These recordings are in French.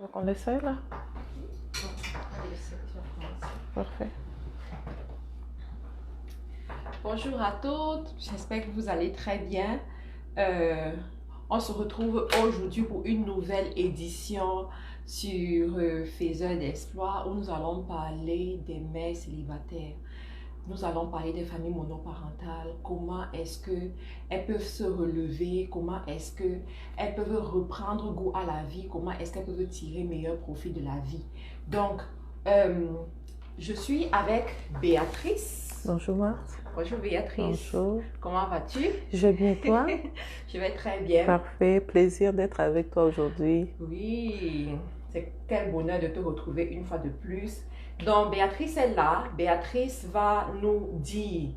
Donc on essaie là. Parfait. Bonjour à toutes, j'espère que vous allez très bien. On se retrouve aujourd'hui pour une nouvelle édition sur Faiseurs d'Exploits où nous allons parler des mères célibataires. Nous allons parler des familles monoparentales, comment est-ce qu'elles peuvent se relever, comment est-ce qu'elles peuvent reprendre goût à la vie, comment est-ce qu'elles peuvent tirer meilleur profit de la vie. Donc, je suis avec Béatrice. Bonjour Marthe. Bonjour Béatrice. Bonjour. Comment vas-tu? Je vais bien toi? Je vais très bien. Parfait, plaisir d'être avec toi aujourd'hui. Oui, c'est quel bonheur de te retrouver une fois de plus. Donc Béatrice est là. Béatrice va nous dire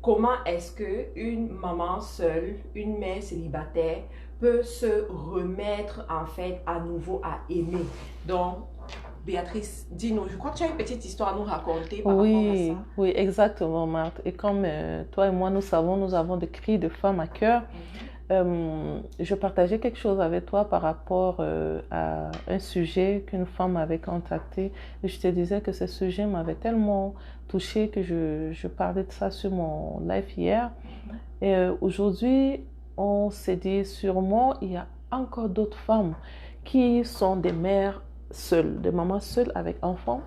comment est-ce qu'une maman seule, une mère célibataire peut se remettre en fait à nouveau à aimer. Donc Béatrice, dis-nous, je crois que tu as une petite histoire à nous raconter par rapport à ça. Oui, exactement, Marthe. Et comme toi et moi, nous avons des cris de femmes à cœur. Je partageais quelque chose avec toi par rapport à un sujet qu'une femme m'avait contacté. Et je te disais que ce sujet m'avait tellement touchée que je parlais de ça sur mon live hier. Et aujourd'hui, on s'est dit sûrement, il y a encore d'autres femmes qui sont des mères seules, des mamans seules avec enfants.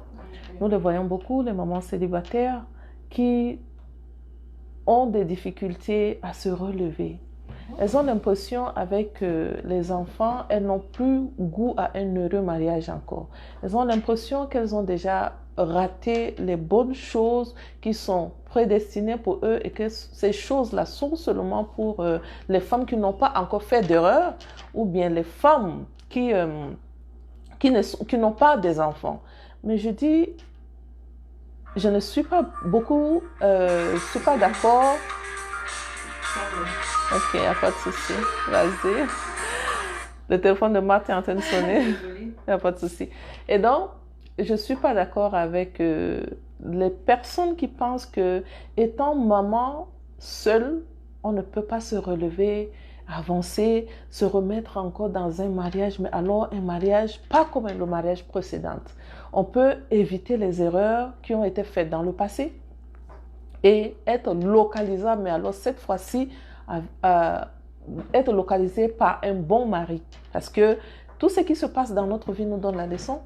Nous les voyons beaucoup, les mamans célibataires qui ont des difficultés à se relever. Elles ont l'impression avec les enfants, elles n'ont plus goût à un heureux mariage encore. Elles ont l'impression qu'elles ont déjà raté les bonnes choses qui sont prédestinées pour eux et que ces choses-là sont seulement pour les femmes qui n'ont pas encore fait d'erreur ou bien les femmes qui n'ont pas des enfants. Mais je dis, je ne suis pas beaucoup, je suis pas d'accord. Ok, il n'y a pas de souci. Vas-y. Le téléphone de Marthe est en train de sonner. Il n'y a pas de souci. Et donc, je ne suis pas d'accord avec les personnes qui pensent que, étant maman seule, on ne peut pas se relever, avancer, se remettre encore dans un mariage, mais alors un mariage pas comme le mariage précédent. On peut éviter les erreurs qui ont été faites dans le passé et être localisable, mais alors cette fois-ci, être localisé par un bon mari. Parce que tout ce qui se passe dans notre vie nous donne la leçon.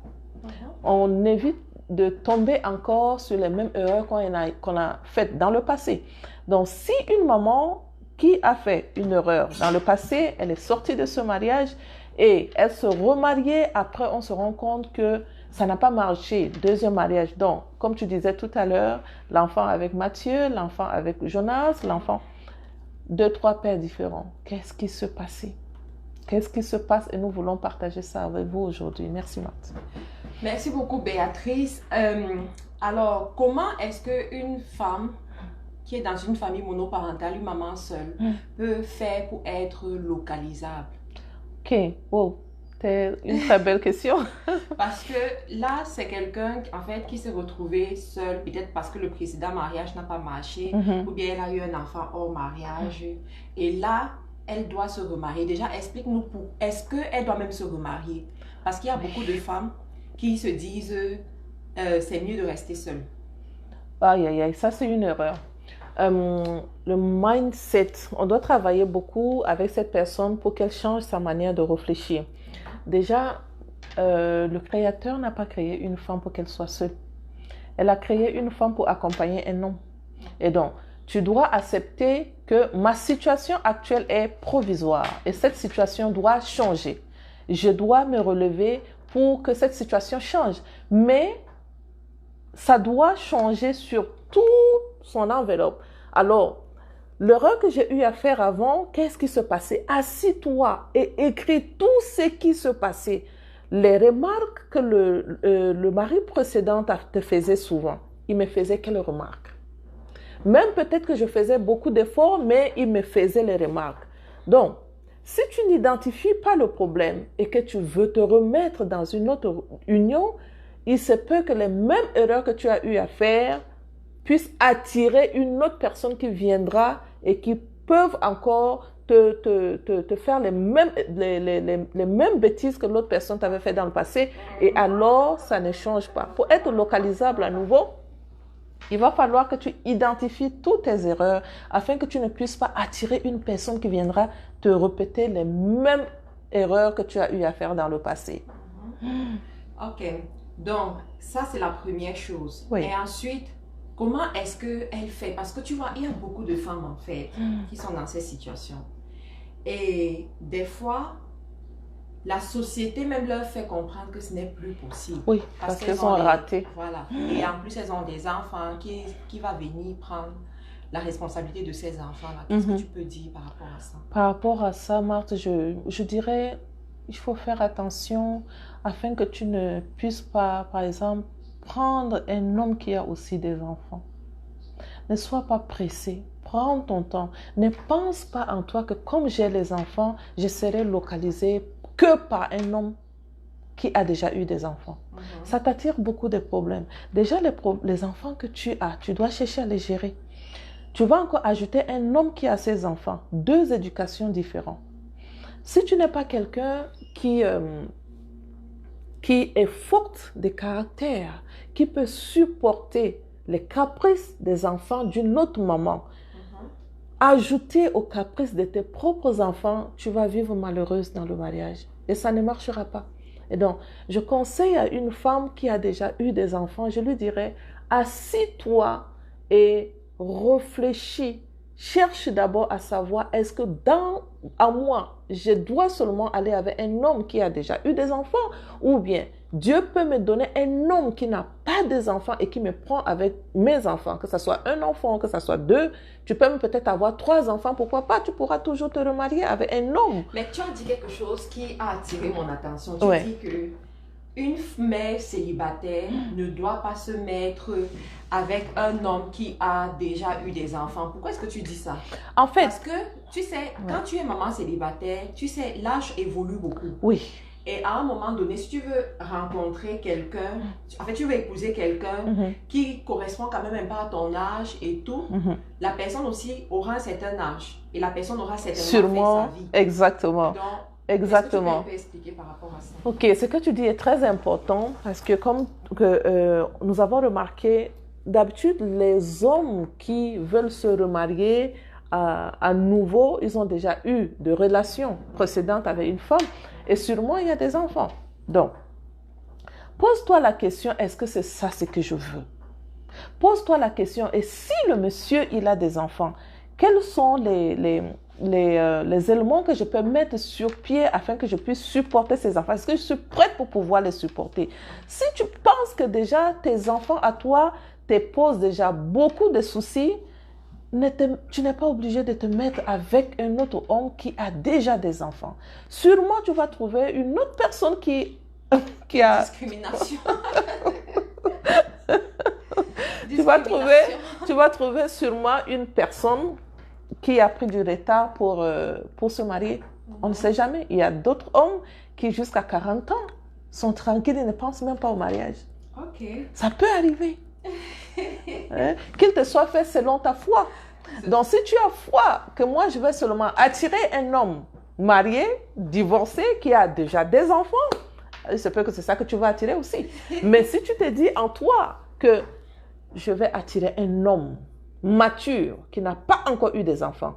On évite de tomber encore sur les mêmes erreurs qu'on a faites dans le passé. Donc, si une maman qui a fait une erreur dans le passé, elle est sortie de ce mariage et elle se remariait, après on se rend compte que ça n'a pas marché, deuxième mariage. Donc, comme tu disais tout à l'heure, l'enfant avec Mathieu, l'enfant avec Jonas, l'enfant, 2-3 pères différents. Qu'est-ce qui se passait? Qu'est-ce qui se passe? Et nous voulons partager ça avec vous aujourd'hui. Merci, Marthe. Merci beaucoup, Béatrice. Alors, comment est-ce qu'une femme qui est dans une famille monoparentale, une maman seule, peut faire pour être localisable? Ok, wow. C'est une très belle question. Parce que là, c'est quelqu'un en fait qui s'est retrouvé seul, peut-être parce que le précédent mariage n'a pas marché, ou bien elle a eu un enfant hors mariage. Et là, elle doit se remarier. Déjà, explique-nous est-ce qu'elle doit même se remarier? Parce qu'il y a beaucoup de femmes qui se disent c'est mieux de rester seule. Aïe, aïe, aïe, ça c'est une erreur. Le mindset, on doit travailler beaucoup avec cette personne pour qu'elle change sa manière de réfléchir. Déjà, le Créateur n'a pas créé une femme pour qu'elle soit seule. Elle a créé une femme pour accompagner un homme. Et donc, tu dois accepter que ma situation actuelle est provisoire et cette situation doit changer. Je dois me relever pour que cette situation change. Mais ça doit changer sur toute son enveloppe. Alors, l'erreur que j'ai eu à faire avant, qu'est-ce qui se passait? Assis-toi et écris tout ce qui se passait. Les remarques que le mari précédent te faisait souvent, il me faisait quelles remarques? Même peut-être que je faisais beaucoup d'efforts, mais il me faisait les remarques. Donc, si tu n'identifies pas le problème et que tu veux te remettre dans une autre union, il se peut que les mêmes erreurs que tu as eu à faire puissent attirer une autre personne qui viendra et qui peuvent encore te faire les mêmes bêtises que l'autre personne t'avait fait dans le passé et alors ça ne change pas. Pour être localisable à nouveau, il va falloir que tu identifies toutes tes erreurs afin que tu ne puisses pas attirer une personne qui viendra te répéter les mêmes erreurs que tu as eu à faire dans le passé. Ok, donc ça c'est la première chose. Oui. Et ensuite, comment est-ce qu'elle fait? Parce que tu vois, il y a beaucoup de femmes en fait qui sont dans cette situation. Et des fois, la société même leur fait comprendre que ce n'est plus possible. Oui, parce qu'elles ont raté. Voilà. Et en plus, elles ont des enfants qui va venir prendre la responsabilité de ces enfants-là. Qu'est-ce que tu peux dire par rapport à ça? Par rapport à ça, Marthe, je dirais, il faut faire attention afin que tu ne puisses pas, par exemple, prendre un homme qui a aussi des enfants. Ne sois pas pressé. Prends ton temps. Ne pense pas en toi que comme j'ai les enfants, je serai localisée que par un homme qui a déjà eu des enfants. Ça t'attire beaucoup de problèmes. Déjà, les enfants que tu as, tu dois chercher à les gérer. Tu vas encore ajouter un homme qui a ses enfants. 2 éducations différentes. Si tu n'es pas quelqu'un qui est fort de caractère, qui peut supporter les caprices des enfants d'une autre maman, ajouter aux caprices de tes propres enfants, tu vas vivre malheureuse dans le mariage. Et ça ne marchera pas. Et donc, je conseille à une femme qui a déjà eu des enfants, je lui dirais, assis-toi et réfléchis. Cherche d'abord à savoir, est-ce que à moi, je dois seulement aller avec un homme qui a déjà eu des enfants ou bien Dieu peut me donner un homme qui n'a pas des enfants et qui me prend avec mes enfants, que ce soit un enfant, que ce soit 2. Tu peux peut-être avoir 3 enfants, pourquoi pas? Tu pourras toujours te remarier avec un homme. Mais tu as dit quelque chose qui a attiré mon attention. Tu dis que une mère célibataire ne doit pas se mettre avec un homme qui a déjà eu des enfants. Pourquoi est-ce que tu dis ça? En fait... Parce que, tu sais, quand tu es maman célibataire, tu sais, l'âge évolue beaucoup. Oui. Et à un moment donné, si tu veux rencontrer quelqu'un, en fait, tu veux épouser quelqu'un qui correspond quand même pas à ton âge et tout, la personne aussi aura un certain âge. Et la personne aura certainement fait sa vie. Exactement. Donc, exactement. Est-ce que tu peux expliquer par rapport à ça? Ok, ce que tu dis est très important parce que comme nous avons remarqué, d'habitude, les hommes qui veulent se remarier à nouveau, ils ont déjà eu de relations précédentes avec une femme et sûrement il y a des enfants. Donc, pose-toi la question, est-ce que c'est ça ce que je veux? Pose-toi la question, et si le monsieur, il a des enfants, quels sont les éléments que je peux mettre sur pied afin que je puisse supporter ces enfants? Est-ce que je suis prête pour pouvoir les supporter? Si tu penses que déjà tes enfants à toi te posent déjà beaucoup de soucis, tu n'es pas obligé de te mettre avec un autre homme qui a déjà des enfants. Sûrement, tu vas trouver une autre personne qui a... Discrimination. Tu vas trouver sûrement une personne qui a pris du retard pour se marier. On ne sait jamais. Il y a d'autres hommes qui, jusqu'à 40 ans, sont tranquilles et ne pensent même pas au mariage. Ok. Ça peut arriver. Qu'il te soit fait selon ta foi. Donc, si tu as foi que moi, je vais seulement attirer un homme marié, divorcé, qui a déjà des enfants, il se peut que c'est ça que tu vas attirer aussi. Mais si tu te dis en toi que je vais attirer un homme mature qui n'a pas encore eu des enfants,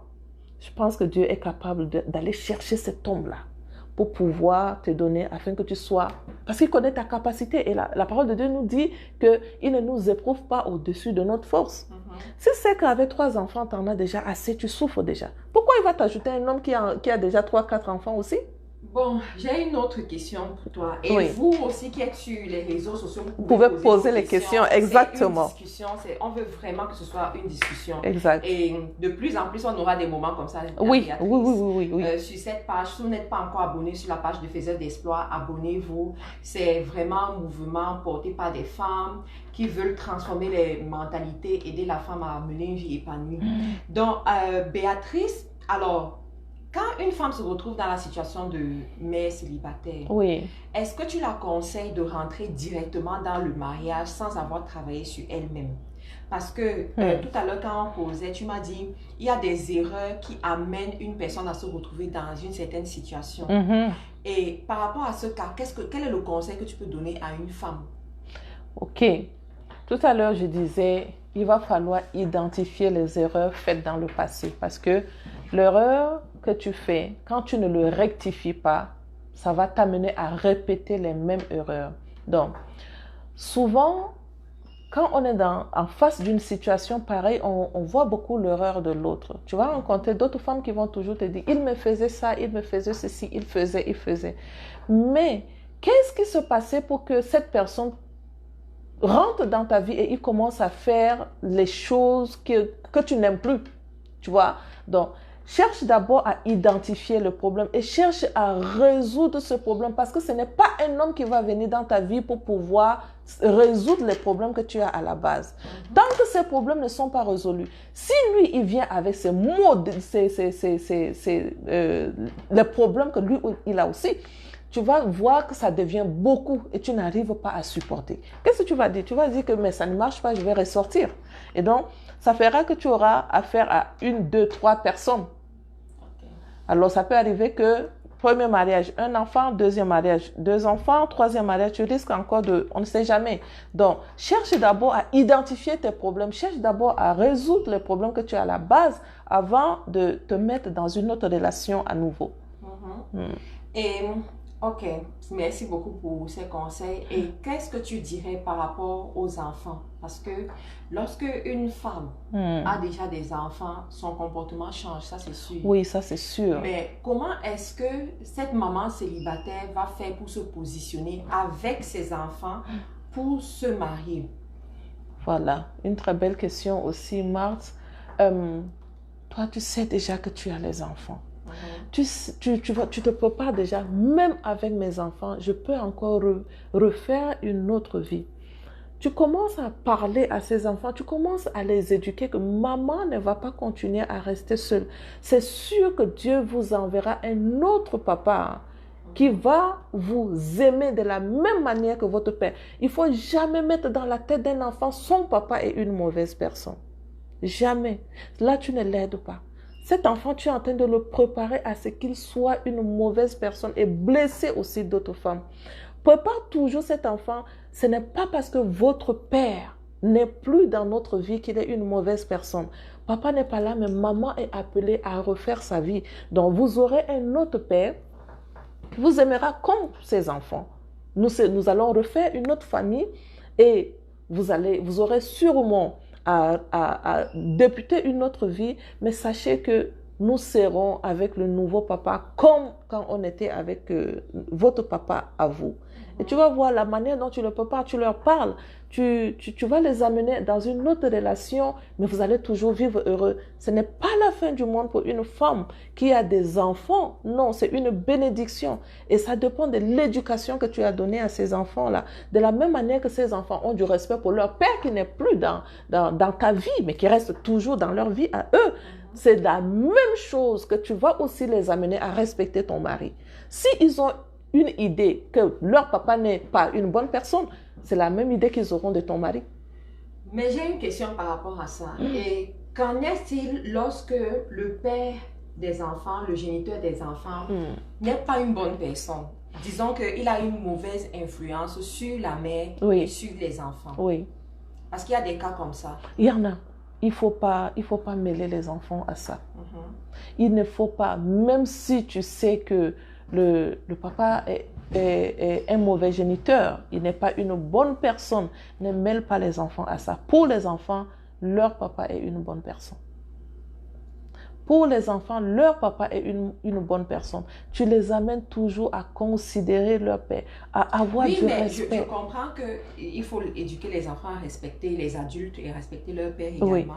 je pense que Dieu est capable d'aller chercher cet homme-là pour pouvoir te donner afin que tu sois... Parce qu'il connaît ta capacité et la parole de Dieu nous dit qu'il ne nous éprouve pas au-dessus de notre force. Si c'est qu'avec 3 enfants, tu en as déjà assez, tu souffres déjà. Pourquoi il va t'ajouter un homme qui a déjà 3-4 enfants aussi? Bon, j'ai une autre question pour toi. Et oui. vous aussi qui êtes sur les réseaux sociaux, vous pouvez poser les questions. Exactement. C'est une discussion, on veut vraiment que ce soit une discussion. Exact. Et de plus en plus, on aura des moments comme ça. Oui. Sur cette page, si vous n'êtes pas encore abonné sur la page de Faiseurs d'Exploits, abonnez-vous. C'est vraiment un mouvement porté par des femmes qui veulent transformer les mentalités, aider la femme à mener une vie épanouie. Donc, Béatrice, alors... Quand une femme se retrouve dans la situation de mère célibataire, est-ce que tu la conseilles de rentrer directement dans le mariage sans avoir travaillé sur elle-même? Parce que tout à l'heure, quand on causait, tu m'as dit, il y a des erreurs qui amènent une personne à se retrouver dans une certaine situation. Et par rapport à ce cas, quel est le conseil que tu peux donner à une femme? Ok. Tout à l'heure, je disais, il va falloir identifier les erreurs faites dans le passé. Parce que l'erreur que tu fais, quand tu ne le rectifies pas, ça va t'amener à répéter les mêmes erreurs. Donc, souvent, quand on est en face d'une situation pareille, on voit beaucoup l'erreur de l'autre. Tu vas rencontrer d'autres femmes qui vont toujours te dire, il me faisait ça, il me faisait ceci, il faisait. Mais qu'est-ce qui se passait pour que cette personne rentre dans ta vie et il commence à faire les choses que tu n'aimes plus? Tu vois? Donc, cherche d'abord à identifier le problème et cherche à résoudre ce problème parce que ce n'est pas un homme qui va venir dans ta vie pour pouvoir résoudre les problèmes que tu as à la base. Tant que ces problèmes ne sont pas résolus, si lui, il vient avec ses mots, les problèmes que lui, il a aussi, tu vas voir que ça devient beaucoup et tu n'arrives pas à supporter. Qu'est-ce que tu vas dire? Tu vas dire que mais ça ne marche pas, je vais ressortir. Et donc, ça fera que tu auras affaire à 1, 2, 3 personnes. Alors, ça peut arriver que premier mariage, 1 enfant, deuxième mariage, 2 enfants, troisième mariage, tu risques encore on ne sait jamais. Donc, cherche d'abord à identifier tes problèmes, cherche d'abord à résoudre les problèmes que tu as à la base avant de te mettre dans une autre relation à nouveau. Et ok, merci beaucoup pour ces conseils. Et qu'est-ce que tu dirais par rapport aux enfants? Parce que lorsque une femme a déjà des enfants, son comportement change, ça c'est sûr. Oui, ça c'est sûr. Mais comment est-ce que cette maman célibataire va faire pour se positionner avec ses enfants pour se marier? Voilà, une très belle question aussi, Marthe. Toi, tu sais déjà que tu as les enfants. Tu te prépares déjà, même avec mes enfants, je peux encore refaire une autre vie. Tu commences à parler à ces enfants, tu commences à les éduquer que maman ne va pas continuer à rester seule. C'est sûr que Dieu vous enverra un autre papa qui va vous aimer de la même manière que votre père. Il ne faut jamais mettre dans la tête d'un enfant son papa est une mauvaise personne. Jamais. Là, tu ne l'aides pas. Cet enfant, tu es en train de le préparer à ce qu'il soit une mauvaise personne et blesser aussi d'autres femmes. Prépare toujours cet enfant. Ce n'est pas parce que votre père n'est plus dans notre vie qu'il est une mauvaise personne. Papa n'est pas là, mais maman est appelée à refaire sa vie. Donc, vous aurez un autre père qui vous aimera comme ses enfants. Nous allons refaire une autre famille et vous aurez sûrement à débuter une autre vie, mais sachez que nous serons avec le nouveau papa comme quand on était avec votre papa à vous. Et tu vas voir la manière dont tu le prépares, tu leur parles, tu vas les amener dans une autre relation, mais vous allez toujours vivre heureux. Ce n'est pas la fin du monde pour une femme qui a des enfants. Non, c'est une bénédiction. Et ça dépend de l'éducation que tu as donnée à ces enfants-là. De la même manière que ces enfants ont du respect pour leur père qui n'est plus dans ta vie, mais qui reste toujours dans leur vie à eux. C'est la même chose que tu vas aussi les amener à respecter ton mari. S'ils ont une idée que leur papa n'est pas une bonne personne, c'est la même idée qu'ils auront de ton mari. Mais j'ai une question par rapport à ça. Et qu'en est-il lorsque le père des enfants, le géniteur des enfants, n'est pas une bonne personne? Disons qu'il a une mauvaise influence sur la mère et sur les enfants. Oui. Parce qu'il y a des cas comme ça. Il y en a. Il faut pas mêler les enfants à ça. Il ne faut pas, même si tu sais que le papa est un mauvais géniteur, il n'est pas une bonne personne, ne mêle pas les enfants à ça. Pour les enfants, leur papa est une bonne personne. Pour les enfants, leur papa est une bonne personne. Tu les amènes toujours à considérer leur père, à avoir du respect. Je comprends qu'il faut éduquer les enfants à respecter les adultes et à respecter leur père également. Oui.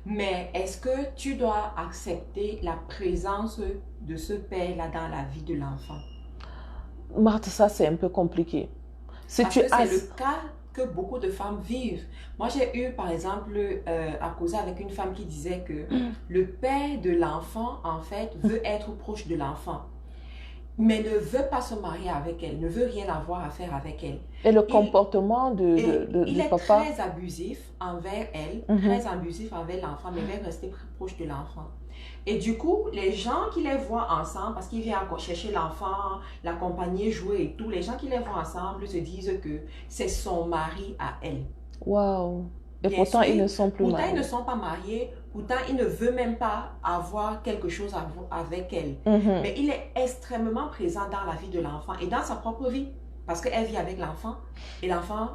Mais est-ce que tu dois accepter la présence de ce père-là dans la vie de l'enfant? Marthe, ça c'est un peu compliqué. Parce que c'est le cas que beaucoup de femmes vivent. Moi, j'ai eu, par exemple, à causer avec une femme qui disait que le père de l'enfant, en fait, veut être proche de l'enfant. mais ne veut pas se marier avec elle, ne veut rien avoir à faire avec elle. Et le comportement il du est papa? très abusif envers elle, très abusif envers l'enfant, mais veut rester proche de l'enfant. Et du coup, les gens qui les voient ensemble, parce qu'il vient chercher l'enfant, l'accompagner, jouer et tout, les gens qui les voient ensemble se disent que c'est son mari à elle. Waouh! Et Bien pourtant, sûr, ils ne sont plus pourtant, mariés. ils ne sont pas mariés. Pourtant, il ne veut même pas avoir quelque chose avec elle. Mais il est extrêmement présent dans la vie de l'enfant et dans sa propre vie. Parce qu'elle vit avec l'enfant et l'enfant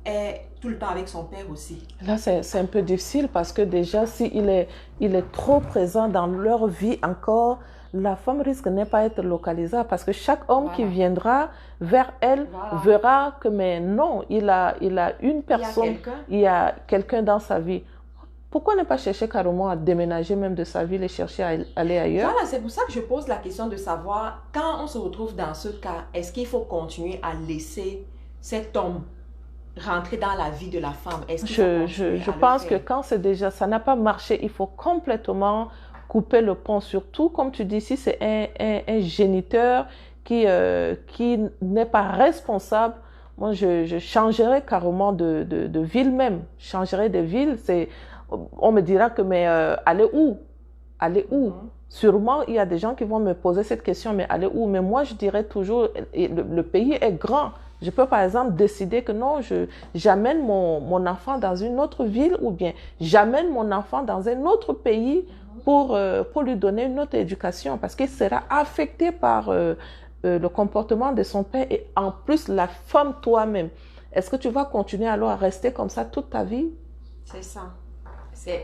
est tout le temps avec son père aussi. Là, c'est un peu difficile parce que déjà, s'il il est trop présent dans leur vie encore, la femme risque de ne pas être localisable parce que chaque homme qui viendra vers elle verra que, mais non, il a une personne, il y a quelqu'un dans sa vie. Pourquoi ne pas chercher carrément à déménager même de sa ville et chercher à aller ailleurs? Voilà, c'est pour ça que je pose la question de savoir, quand on se retrouve dans ce cas, est-ce qu'il faut continuer à laisser cet homme rentrer dans la vie de la femme? Je pense que quand c'est déjà, ça n'a pas marché, il faut complètement couper le pont. Surtout, comme tu dis, si c'est un géniteur qui n'est pas responsable, moi, je changerais carrément de ville même. Je changerais de ville. On me dira que, mais aller où? Aller où? Sûrement, il y a des gens qui vont me poser cette question, mais aller où? Mais moi, je dirais toujours, le pays est grand. Je peux par exemple décider que non, j'amène mon enfant dans une autre ville ou bien j'amène mon enfant dans un autre pays pour lui donner une autre éducation parce qu'il sera affecté par le comportement de son père et en plus la femme toi-même. Est-ce que tu vas continuer alors à rester comme ça toute ta vie? C'est ça.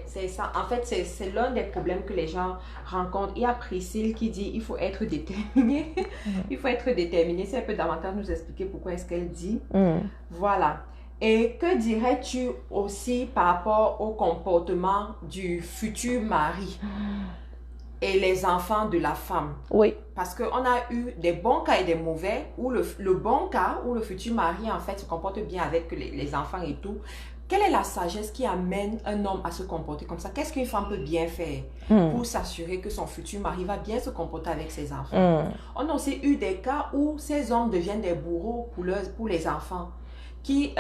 C'est ça. En fait, c'est l'un des problèmes que les gens rencontrent. Il y a Priscille qui dit il faut être déterminé. Il faut être déterminé. Si elle peut davantage nous expliquer pourquoi est-ce qu'elle dit. Voilà. Et que dirais-tu aussi par rapport au comportement du futur mari et les enfants de la femme? Oui. Parce qu'on a eu des bons cas et des mauvais, où le bon cas, où le futur mari en fait se comporte bien avec les enfants et tout. Quelle est la sagesse qui amène un homme à se comporter comme ça? Qu'est-ce qu'une femme peut bien faire pour s'assurer que son futur mari va bien se comporter avec ses enfants? On a aussi eu des cas où ces hommes deviennent des bourreaux pour les enfants, qui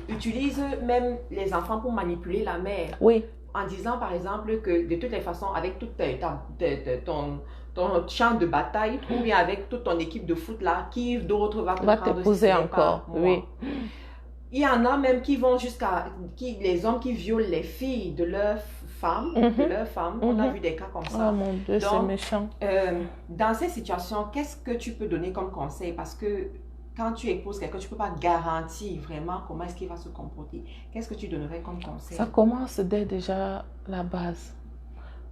utilisent même les enfants pour manipuler la mère. Oui. En disant par exemple que de toutes les façons, avec toute ton champ de bataille ou bien avec toute ton équipe de foot là, qui d'autre va t'épouser encore? Oui. Il y en a même qui vont les hommes qui violent les filles de leurs femmes, on a vu des cas comme ça. Oh mon Dieu, c'est méchant. Dans ces situations, qu'est-ce que tu peux donner comme conseil? Parce que quand tu épouses quelqu'un, tu ne peux pas garantir vraiment comment est-ce qu'il va se comporter. Qu'est-ce que tu donnerais comme conseil? Ça commence dès déjà la base.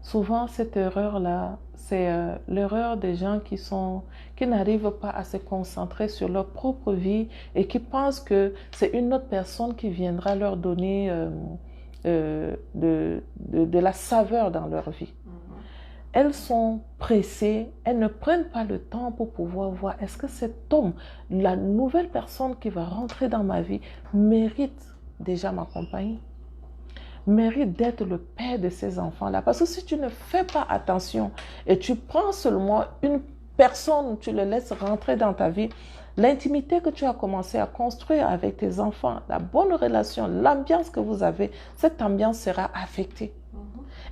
Souvent, cette erreur-là, c'est l'erreur des gens qui n'arrivent pas à se concentrer sur leur propre vie et qui pensent que c'est une autre personne qui viendra leur donner de la saveur dans leur vie. Elles sont pressées, elles ne prennent pas le temps pour pouvoir voir est-ce que cet homme, la nouvelle personne qui va rentrer dans ma vie, mérite déjà ma compagnie, mérite d'être le père de ces enfants-là. Parce que si tu ne fais pas attention et tu prends seulement une personne, tu le laisses rentrer dans ta vie, l'intimité que tu as commencé à construire avec tes enfants, la bonne relation, l'ambiance que vous avez, cette ambiance sera affectée.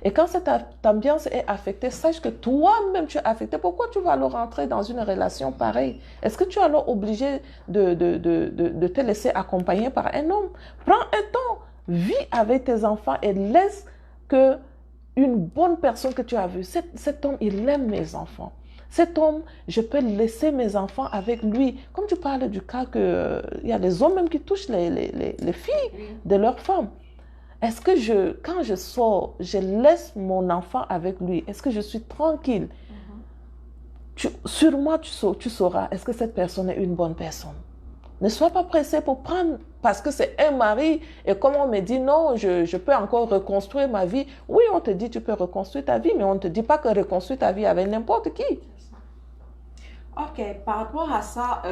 Et quand cette ambiance est affectée, sache que toi-même tu es affecté. Pourquoi tu vas alors rentrer dans une relation pareille? Est-ce que tu es alors obligé de te laisser accompagner par un homme? Prends un temps, vis avec tes enfants et laisse que une bonne personne que tu as vue, cet homme, il aime mes enfants. Cet homme, je peux laisser mes enfants avec lui. Comme tu parles du cas qu'il y a des hommes même qui touchent les filles de leurs femmes. Est-ce que quand je sors, je laisse mon enfant avec lui? Est-ce que je suis tranquille? Sur moi, tu sauras, est-ce que cette personne est une bonne personne? Ne sois pas pressé pour prendre, parce que c'est un mari, et comme on me dit, non, je peux encore reconstruire ma vie. Oui, on te dit, tu peux reconstruire ta vie, mais on ne te dit pas que reconstruire ta vie avec n'importe qui. Ok, par rapport à ça,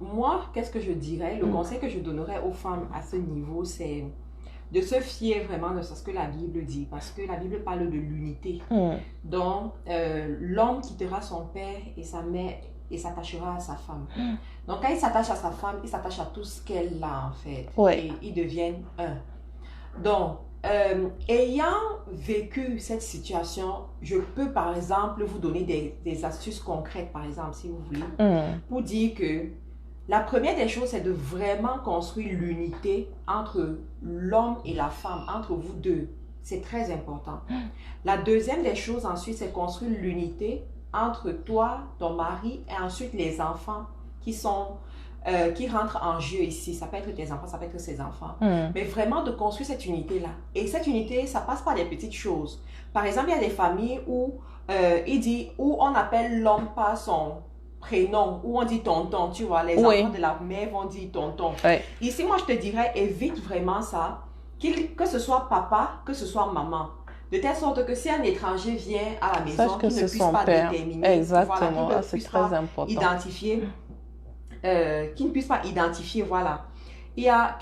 moi, qu'est-ce que je dirais? Le conseil que je donnerais aux femmes à ce niveau, c'est de se fier vraiment de ce que la Bible dit, parce que la Bible parle de l'unité. Donc, l'homme quittera son père et sa mère et s'attachera à sa femme. Donc, quand il s'attache à sa femme, il s'attache à tout ce qu'elle a, en fait. Ouais. Et ils deviennent un. Donc, ayant vécu cette situation, je peux, par exemple, vous donner des astuces concrètes, par exemple, si vous voulez, pour dire que la première des choses, c'est de vraiment construire l'unité entre l'homme et la femme, entre vous deux. C'est très important. La deuxième des choses, ensuite, c'est construire l'unité entre toi, ton mari, et ensuite les enfants qui rentrent en jeu ici. Ça peut être tes enfants, ça peut être ses enfants. Mais vraiment de construire cette unité-là. Et cette unité, ça passe par des petites choses. Par exemple, il y a des familles où où on appelle l'homme par son prénom, où on dit tonton, tu vois. Les enfants de la mère vont dire tonton. Oui. Ici, moi, je te dirais, évite vraiment ça. Que ce soit papa, que ce soit maman. De telle sorte que si un étranger vient à la maison, qu'il ne puisse pas déterminer. Exactement, voilà, c'est très important. Identifier, qu'il ne puisse pas identifier, voilà. Il y a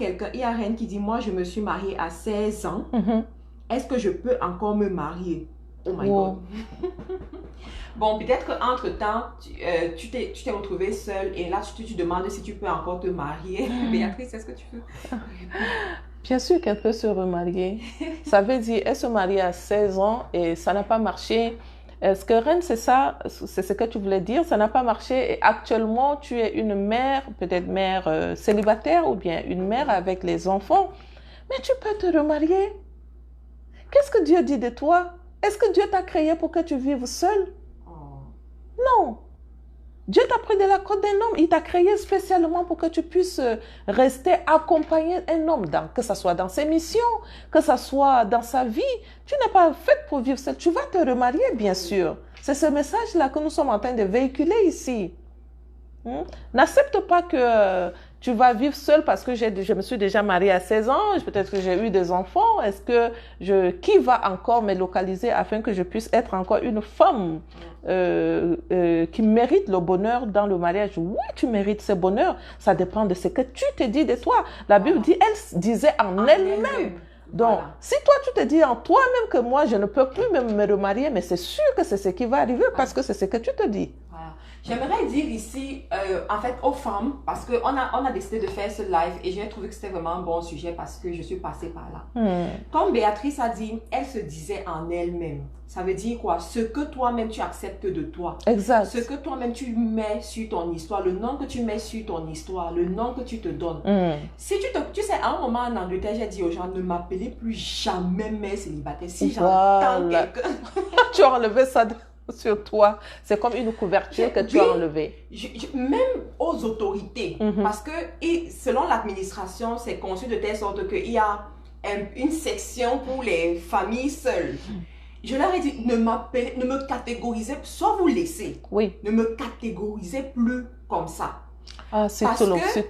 Reine qui dit, moi, je me suis mariée à 16 ans. Est-ce que je peux encore me marier? Oh my God. Bon, peut-être qu'entre-temps, tu t'es retrouvée seule et là, tu demandes si tu peux encore te marier. Béatrice, est-ce que tu peux? Bien sûr qu'elle peut se remarier. Ça veut dire, elle se marie à 16 ans et ça n'a pas marché. Est-ce que Reine, c'est ça, c'est ce que tu voulais dire, ça n'a pas marché et actuellement, tu es une mère, peut-être mère célibataire ou bien une mère avec les enfants, mais tu peux te remarier. Qu'est-ce que Dieu dit de toi? Est-ce que Dieu t'a créé pour que tu vives seul? Non. Dieu t'a pris de la côte d'un homme. Il t'a créé spécialement pour que tu puisses rester accompagné d'un homme, que ce soit dans ses missions, que ce soit dans sa vie. Tu n'es pas faite pour vivre seule. Tu vas te remarier, bien sûr. C'est ce message-là que nous sommes en train de véhiculer ici. N'accepte pas que tu vas vivre seule parce que je me suis déjà mariée à 16 ans, peut-être que j'ai eu des enfants. Est-ce que qui va encore me localiser afin que je puisse être encore une femme qui mérite le bonheur dans le mariage? Oui, tu mérites ce bonheur. Ça dépend de ce que tu te dis de toi. La Bible dit, elle disait en elle-même. Donc, si toi, tu te dis en toi-même que moi, je ne peux plus me remarier, mais c'est sûr que c'est ce qui va arriver parce que c'est ce que tu te dis. Voilà. J'aimerais dire ici, en fait, aux femmes, parce qu'on a décidé de faire ce live et j'ai trouvé que c'était vraiment un bon sujet parce que je suis passée par là. Comme Béatrice a dit, elle se disait en elle-même. Ça veut dire quoi? Ce que toi-même tu acceptes de toi. Exact. Ce que toi-même tu mets sur ton histoire, le nom que tu mets sur ton histoire, le nom que tu te donnes. Si tu sais, à un moment en Angleterre, j'ai dit aux gens, ne m'appelez plus jamais mère célibataire. Si j'entends quelqu'un... Tu as enlevé ça sur toi. C'est comme une couverture que tu as enlevée. Même aux autorités. Parce que selon l'administration, c'est conçu de telle sorte qu'il y a une section pour les familles seules. Je leur ai dit, ne me catégorisez, soit vous laissez. Oui. Ne me catégorisez plus comme ça. Ah, si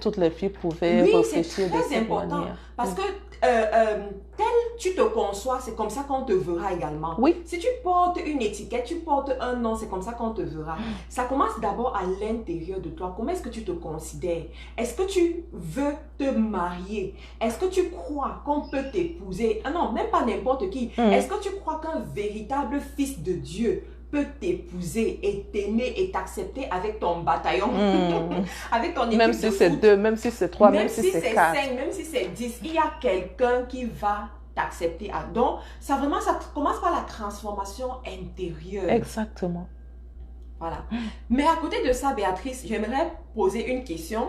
toutes les filles pouvaient réfléchir de cette manière. Parce que tel tu te conçois, c'est comme ça qu'on te verra également. Oui. Si tu portes une étiquette, tu portes un nom, c'est comme ça qu'on te verra. Ça commence d'abord à l'intérieur de toi. Comment est-ce que tu te considères? Est-ce que tu veux te marier? Est-ce que tu crois qu'on peut t'épouser? Ah non, même pas n'importe qui. Est-ce que tu crois qu'un véritable fils de Dieu peut t'épouser et t'aimer et t'accepter avec ton bataillon, avec ton équipe même si c'est 2, même si c'est 3, même si c'est 4. 5, même si c'est 10, il y a quelqu'un qui va t'accepter. Donc, ça commence par la transformation intérieure. Exactement. Voilà. Mais à côté de ça, Béatrice, j'aimerais poser une question.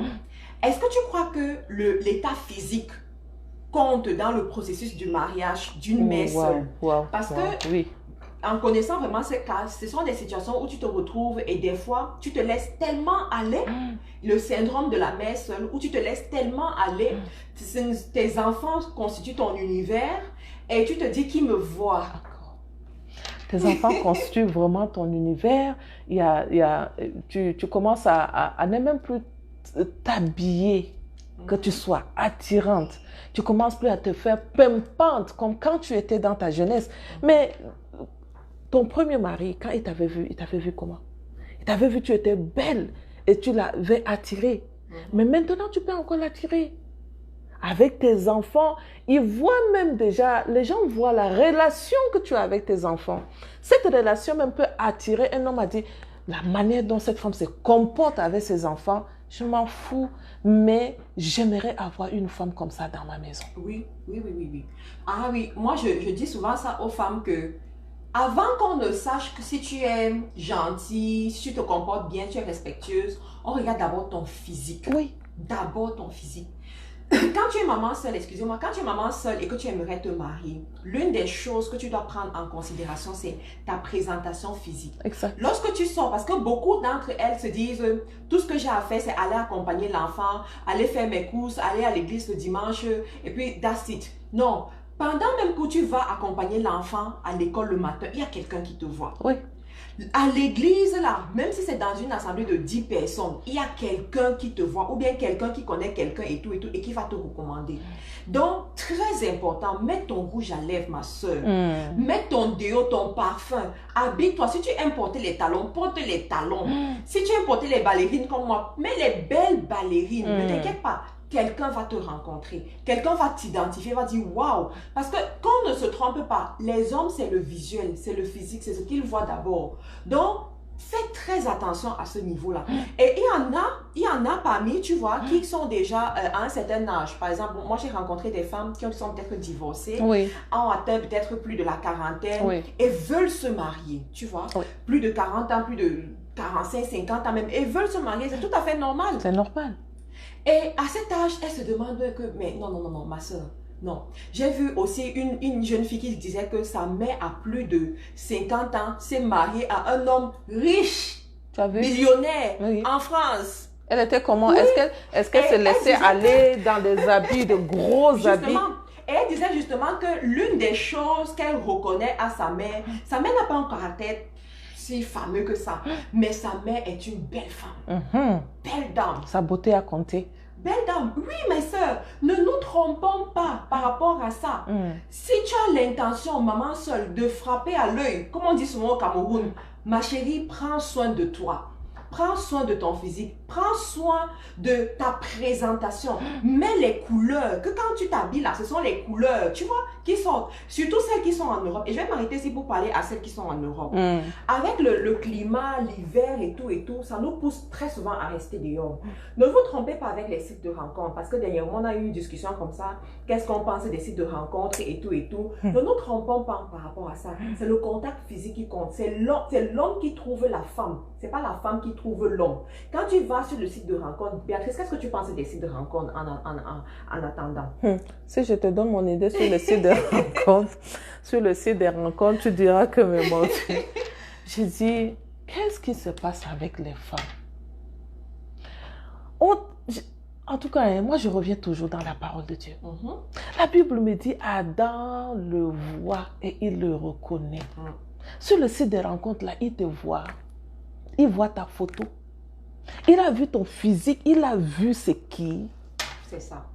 Est-ce que tu crois que l'état physique compte dans le processus du mariage d'une mère seule? Parce que... Oui. En connaissant vraiment ces cas, ce sont des situations où tu te retrouves et des fois, tu te laisses tellement aller, le syndrome de la mère seule, où tu te laisses tellement aller, tes enfants constituent ton univers et tu te dis qui me voit. Tes enfants constituent vraiment ton univers. Tu commences à ne même plus t'habiller, que tu sois attirante. Tu commences plus à te faire pimpante comme quand tu étais dans ta jeunesse. Mais ton premier mari, quand il t'avait vu comment? Il t'avait vu, tu étais belle et tu l'avais attiré. Mais maintenant, tu peux encore l'attirer. Avec tes enfants, ils voient même déjà, les gens voient la relation que tu as avec tes enfants. Cette relation même peut attirer un homme à dire, la manière dont cette femme se comporte avec ses enfants, je m'en fous, mais j'aimerais avoir une femme comme ça dans ma maison. Oui. Ah oui, moi je dis souvent ça aux femmes que avant qu'on ne sache que si tu es gentille, si tu te comportes bien, tu es respectueuse, on regarde d'abord ton physique. Oui. D'abord ton physique. Quand tu es maman seule, excusez-moi, quand tu es maman seule et que tu aimerais te marier, l'une des choses que tu dois prendre en considération, c'est ta présentation physique. Exact. Lorsque tu sors, parce que beaucoup d'entre elles se disent, tout ce que j'ai à faire, c'est aller accompagner l'enfant, aller faire mes courses, aller à l'église le dimanche, et puis that's it. Non, pendant même que tu vas accompagner l'enfant à l'école le matin, il y a quelqu'un qui te voit. Oui. À l'église, là, même si c'est dans une assemblée de 10 personnes, il y a quelqu'un qui te voit ou bien quelqu'un qui connaît quelqu'un et tout et qui va te recommander. Donc, très important, mets ton rouge à lèvres, ma soeur. Mets ton déo, ton parfum. Habille-toi. Si tu aimes porter les talons, porte les talons. Si tu aimes porter les ballerines comme moi, mets les belles ballerines. Ne t'inquiète pas. Quelqu'un va te rencontrer, quelqu'un va t'identifier, va dire waouh. Parce que qu'on ne se trompe pas, les hommes c'est le visuel, c'est le physique, c'est ce qu'ils voient d'abord. Donc, faites très attention à ce niveau-là. Et il y en a parmi, tu vois, qui sont déjà à un certain âge. Par exemple, moi j'ai rencontré des femmes qui sont peut-être divorcées, ont atteint peut-être plus de la quarantaine et veulent se marier, tu vois. Plus de 40 ans, plus de 45, 50 ans même, et veulent se marier, c'est tout à fait normal. C'est normal. Et à cet âge, elle se demande que, mais non, ma soeur, non. J'ai vu aussi une jeune fille qui disait que sa mère a plus de 50 ans s'est mariée à un homme riche, millionnaire, en France. Elle était comment? Est-ce qu'elle se laissait aller dans des habits, de gros habits? Et elle disait justement que l'une des choses qu'elle reconnaît à sa mère n'a pas un caractère si fameux que ça, mais sa mère est une belle femme, belle dame. Sa beauté a compté. Belle dame, oui mes soeurs, ne nous trompons pas par rapport à ça. Si tu as l'intention, maman seule, de frapper à l'œil, comme on dit souvent au Cameroun, ma chérie, prends soin de toi. Prends soin de ton physique, prends soin de ta présentation. Mets les couleurs, que quand tu t'habilles là, ce sont les couleurs, tu vois, qui sortent. Surtout celles qui sont en Europe. Et je vais m'arrêter ici pour parler à celles qui sont en Europe. Avec le climat, l'hiver et tout, ça nous pousse très souvent à rester dehors. Ne vous trompez pas avec les sites de rencontres, parce que dernièrement, on a eu une discussion comme ça. Qu'est-ce qu'on pense des sites de rencontres et tout. Ne nous trompons pas par rapport à ça. C'est le contact physique qui compte. C'est l'homme qui trouve la femme. C'est pas la femme qui trouve l'homme. Quand tu vas sur le site de rencontre, Béatrice, qu'est-ce que tu penses des sites de rencontre en attendant? Si je te donne mon idée sur le site de rencontre, tu diras que me mentir. Je dis, qu'est-ce qui se passe avec les femmes? En tout cas, moi je reviens toujours dans la parole de Dieu. La Bible me dit, Adam le voit et il le reconnaît. Sur le site de rencontre, là, il te voit. Il voit ta photo. Il a vu ton physique. Il a vu c'est qui. C'est ça.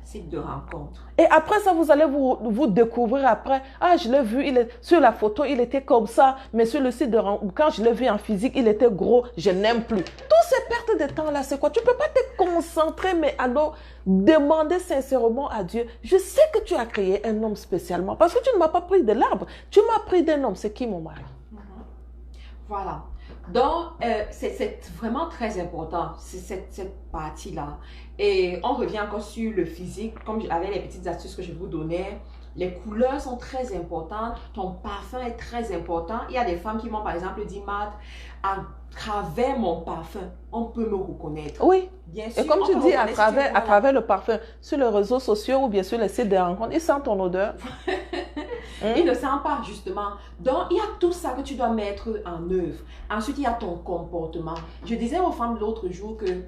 Site de rencontre. Et après ça, vous allez vous découvrir après. Ah, je l'ai vu, sur la photo, il était comme ça. Mais sur le site de rencontre, quand je l'ai vu en physique, il était gros. Je n'aime plus. Toutes ces pertes de temps-là, c'est quoi? Tu ne peux pas te concentrer, mais alors demander sincèrement à Dieu. Je sais que tu as créé un homme spécialement. Parce que tu ne m'as pas pris de l'arbre. Tu m'as pris d'un homme. C'est qui mon mari? Voilà. Donc, c'est vraiment très important, cette partie-là. Et on revient encore sur le physique, comme avec les petites astuces que je vous donnais. Les couleurs sont très importantes, ton parfum est très important. Il y a des femmes qui m'ont par exemple dit, Matt, à travers mon parfum, on peut me reconnaître. Oui, bien sûr. Et comme tu dis, à travers le parfum, sur les réseaux sociaux ou bien sur les sites de rencontres, ils sentent ton odeur. Il ne sent pas, justement. Donc, il y a tout ça que tu dois mettre en œuvre. Ensuite, il y a ton comportement. Je disais aux femmes l'autre jour que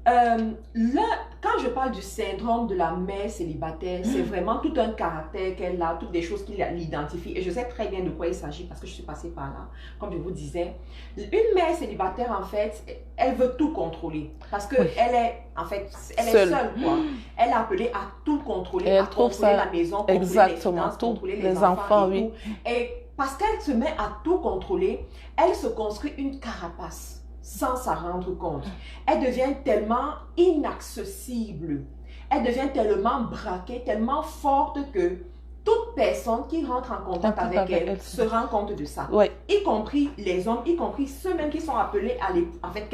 quand je parle du syndrome de la mère célibataire, c'est vraiment tout un caractère qu'elle a, toutes des choses qui l'identifient. Et je sais très bien de quoi il s'agit parce que je suis passée par là, comme je vous disais. Une mère célibataire, en fait, elle veut tout contrôler. Parce qu'elle est, en fait, elle est seule, quoi. Elle est appelée à tout contrôler, à contrôler la maison, contrôler les finances, contrôler les enfants et tout. Et parce qu'elle se met à tout contrôler, elle se construit une carapace sans s'en rendre compte. Elle devient tellement inaccessible. Elle devient tellement braquée, tellement forte que toute personne qui rentre en contact avec elle se rend compte de ça. Oui. Y compris les hommes, y compris ceux même qui sont appelés à l'épouser, en fait,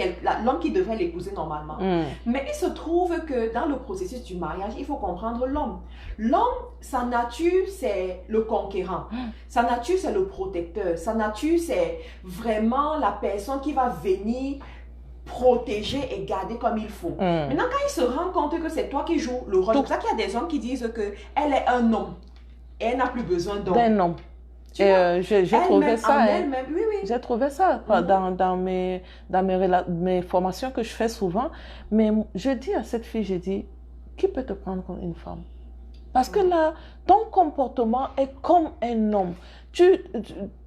l'homme qui devrait l'épouser normalement. Mais il se trouve que dans le processus du mariage, il faut comprendre l'homme. L'homme, sa nature, c'est le conquérant. Sa nature, c'est le protecteur. Sa nature, c'est vraiment la personne qui va venir protéger et garder comme il faut. Maintenant, quand il se rend compte que c'est toi qui joues le rôle, c'est pour ça qu'il y a des hommes qui disent qu'elle est un homme et elle n'a plus besoin d'homme. D'un homme. J'ai trouvé ça. Oui, oui. J'ai trouvé ça dans mes formations que je fais souvent. Mais je dis à cette fille, je dis, qui peut te prendre comme une femme? Parce que là, ton comportement est comme un homme. Tu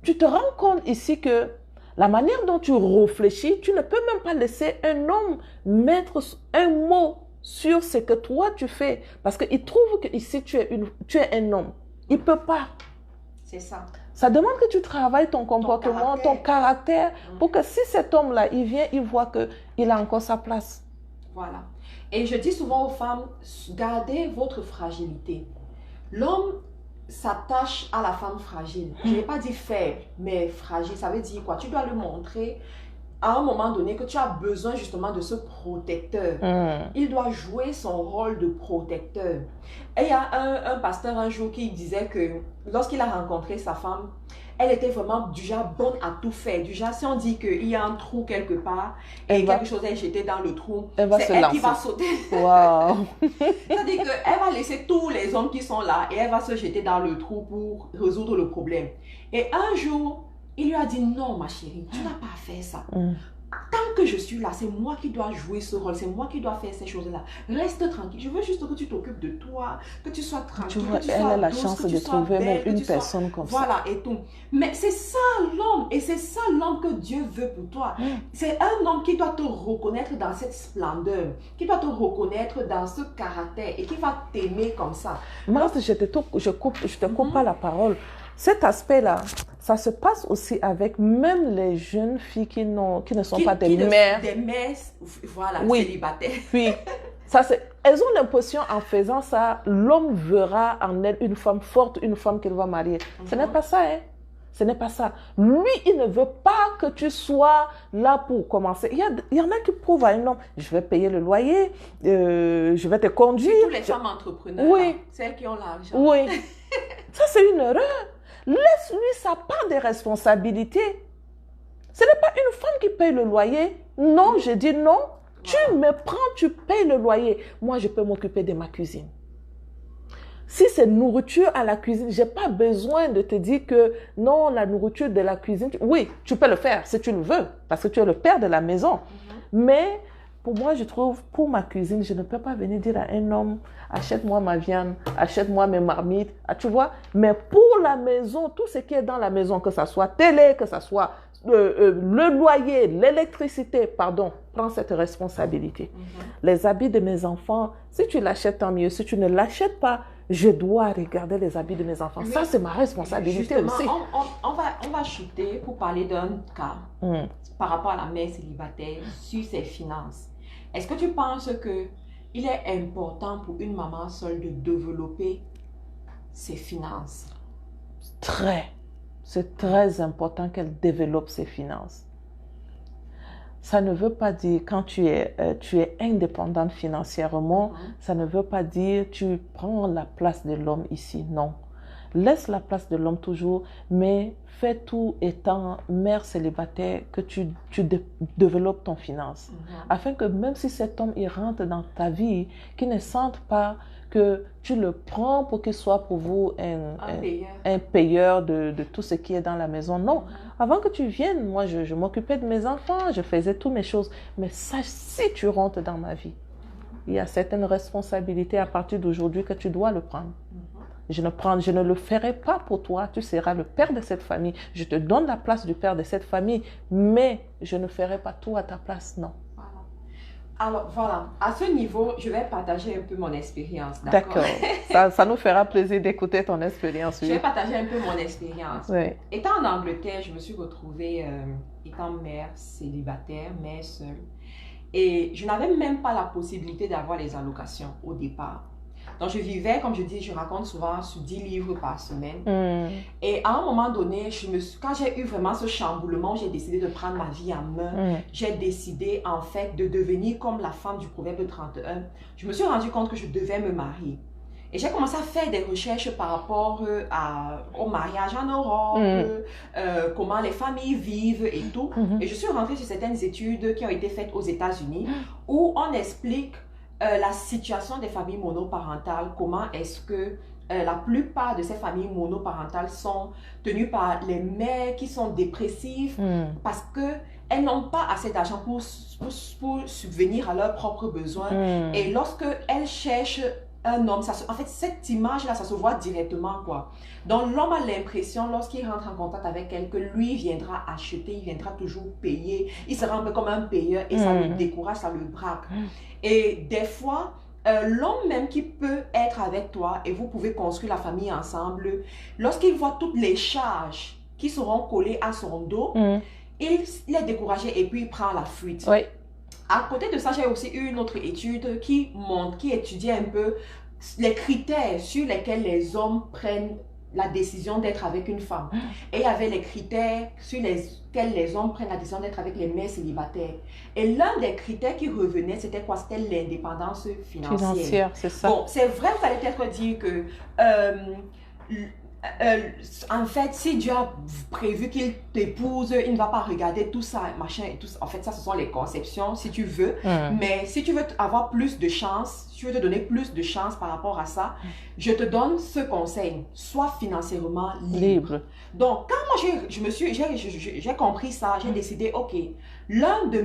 te rends compte ici que la manière dont tu réfléchis, tu ne peux même pas laisser un homme mettre un mot sur ce que toi tu fais. Parce qu'il trouve que ici tu es un homme. Il ne peut pas. C'est ça. Ça demande que tu travailles ton comportement, ton caractère pour que si cet homme-là, il vient, il voit qu'il a encore sa place. Voilà. Et je dis souvent aux femmes, gardez votre fragilité. L'homme s'attache à la femme fragile. Je n'ai pas dit faible, mais fragile. Ça veut dire quoi? Tu dois lui montrer à un moment donné que tu as besoin justement de ce protecteur. Il doit jouer son rôle de protecteur. Et il y a un pasteur un jour qui disait que lorsqu'il a rencontré sa femme, elle était vraiment du genre bonne à tout faire. Du genre, si on dit qu'il y a un trou quelque part et quelque chose est jeté dans le trou, c'est elle qui va sauter. Wow. C'est-à-dire qu'elle va laisser tous les hommes qui sont là et elle va se jeter dans le trou pour résoudre le problème. Et un jour, il lui a dit, non ma chérie, tu n'as pas à faire ça. Tant que je suis là, c'est moi qui dois jouer ce rôle, c'est moi qui dois faire ces choses-là. Reste tranquille, je veux juste que tu t'occupes de toi, que tu sois tranquille, que tu sois douce, elle a la chance de trouver même une personne comme ça. Voilà, et tout. Mais c'est ça l'homme, et c'est ça l'homme que Dieu veut pour toi. C'est un homme qui doit te reconnaître dans cette splendeur, qui doit te reconnaître dans ce caractère et qui va t'aimer comme ça. Moi, je te coupe pas la parole. Cet aspect-là, ça se passe aussi avec même les jeunes filles qui ne sont pas des mères. Des mères, voilà, célibataires. Puis, elles ont l'impression en faisant ça, l'homme verra en elle une femme forte, une femme qu'elle va marier. Ce n'est pas ça, hein. Ce n'est pas ça. Lui, il ne veut pas que tu sois là pour commencer. Il y en a qui prouvent à un homme, je vais payer le loyer, je vais te conduire. Surtout les femmes entrepreneurs, celles qui ont l'argent. Oui. Ça, c'est une erreur. Laisse-lui sa part de responsabilité. Ce n'est pas une femme qui paye le loyer. Non, je dis non. Tu me prends, tu payes le loyer. Moi, je peux m'occuper de ma cuisine. Si c'est nourriture à la cuisine, je n'ai pas besoin de te dire que non, la nourriture de la cuisine, oui, tu peux le faire si tu le veux, parce que tu es le père de la maison. Mais pour moi, je trouve, pour ma cuisine, je ne peux pas venir dire à un homme, achète-moi ma viande, achète-moi mes marmites, tu vois. Mais pour la maison, tout ce qui est dans la maison, que ce soit télé, que ce soit le loyer, l'électricité, pardon, prends cette responsabilité. Les habits de mes enfants, si tu l'achètes, tant mieux. Si tu ne l'achètes pas, je dois regarder les habits de mes enfants. Oui. Ça, c'est ma responsabilité aussi. On va chuter pour parler d'un cas par rapport à la mère célibataire sur ses finances. Est-ce que tu penses qu'il est important pour une maman seule de développer ses finances? C'est très important qu'elle développe ses finances. Ça ne veut pas dire, quand tu es indépendante financièrement, ça ne veut pas dire tu prends la place de l'homme ici, non. Laisse la place de l'homme toujours, mais fais tout étant mère célibataire que tu développes ton finance. Afin que même si cet homme il rentre dans ta vie, qu'il ne sente pas que tu le prends pour qu'il soit pour vous un payeur de tout ce qui est dans la maison. Non, avant que tu viennes, moi je m'occupais de mes enfants, je faisais toutes mes choses. Mais sache, si tu rentres dans ma vie, il y a certaines responsabilités à partir d'aujourd'hui que tu dois le prendre. Je ne le ferai pas pour toi, tu seras le père de cette famille. Je te donne la place du père de cette famille, mais je ne ferai pas tout à ta place, non. Alors voilà, à ce niveau, je vais partager un peu mon expérience. D'accord. Ça nous fera plaisir d'écouter ton expérience. Oui. Je vais partager un peu mon expérience. Oui. Étant en Angleterre, je me suis retrouvée étant mère célibataire, mère seule. Et je n'avais même pas la possibilité d'avoir les allocations au départ. Donc, je vivais, comme je dis, je raconte souvent sur 10 livres par semaine. Et à un moment donné, quand j'ai eu vraiment ce chamboulement, j'ai décidé de prendre ma vie en main. J'ai décidé, en fait, de devenir comme la femme du Proverbe 31. Je me suis rendu compte que je devais me marier. Et j'ai commencé à faire des recherches par rapport au mariage en Europe, comment les familles vivent et tout. Et je suis rentrée sur certaines études qui ont été faites aux États-Unis où on explique la situation des familles monoparentales, comment est-ce que la plupart de ces familles monoparentales sont tenues par les mères qui sont dépressives parce qu'elles n'ont pas assez d'argent pour subvenir à leurs propres besoins. Et lorsque elles cherchent un homme, en fait, cette image-là, ça se voit directement, quoi. Donc, l'homme a l'impression, lorsqu'il rentre en contact avec elle, que lui viendra acheter, il viendra toujours payer, il sera un peu comme un payeur et ça le décourage, ça le braque. Et des fois, l'homme même qui peut être avec toi et vous pouvez construire la famille ensemble, lorsqu'il voit toutes les charges qui seront collées à son dos, il est découragé et puis il prend la fuite. Oui. À côté de ça, j'ai aussi eu une autre étude qui étudiait un peu les critères sur lesquels les hommes prennent la décision d'être avec une femme. Et il y avait les critères sur lesquels les hommes prennent la décision d'être avec les mères célibataires. Et l'un des critères qui revenait, c'était quoi? C'était l'indépendance financière. C'est ça. Bon, c'est vrai, vous allez peut-être dire que en fait, si Dieu a prévu qu'il t'épouse, il ne va pas regarder tout ça, machin et tout ça. En fait, ça, ce sont les conceptions, si tu veux. Mais si tu veux avoir plus de chance, si tu veux te donner plus de chance par rapport à ça, je te donne ce conseil. Sois financièrement libre. Donc, quand moi, j'ai compris ça, j'ai décidé, OK, l'une de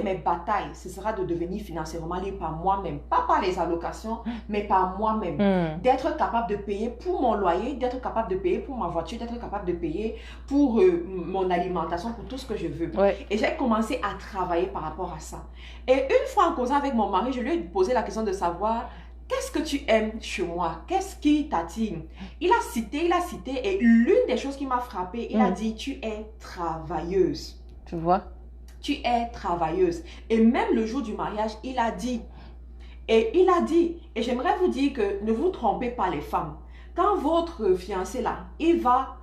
mes batailles, ce sera de devenir financièrement libre par moi-même. Pas par les allocations, mais par moi-même. D'être capable de payer pour mon loyer, d'être capable de payer pour ma voiture, d'être capable de payer pour mon alimentation, pour tout ce que je veux. Et j'ai commencé à travailler par rapport à ça. Et une fois en causant avec mon mari, je lui ai posé la question de savoir... Qu'est-ce que tu aimes chez moi? Qu'est-ce qui t'attire? Il a cité, et l'une des choses qui m'a frappée, il a dit, tu es travailleuse. Tu vois? Tu es travailleuse. Et même le jour du mariage, il a dit, et j'aimerais vous dire que ne vous trompez pas les femmes. Quand votre fiancé là, il va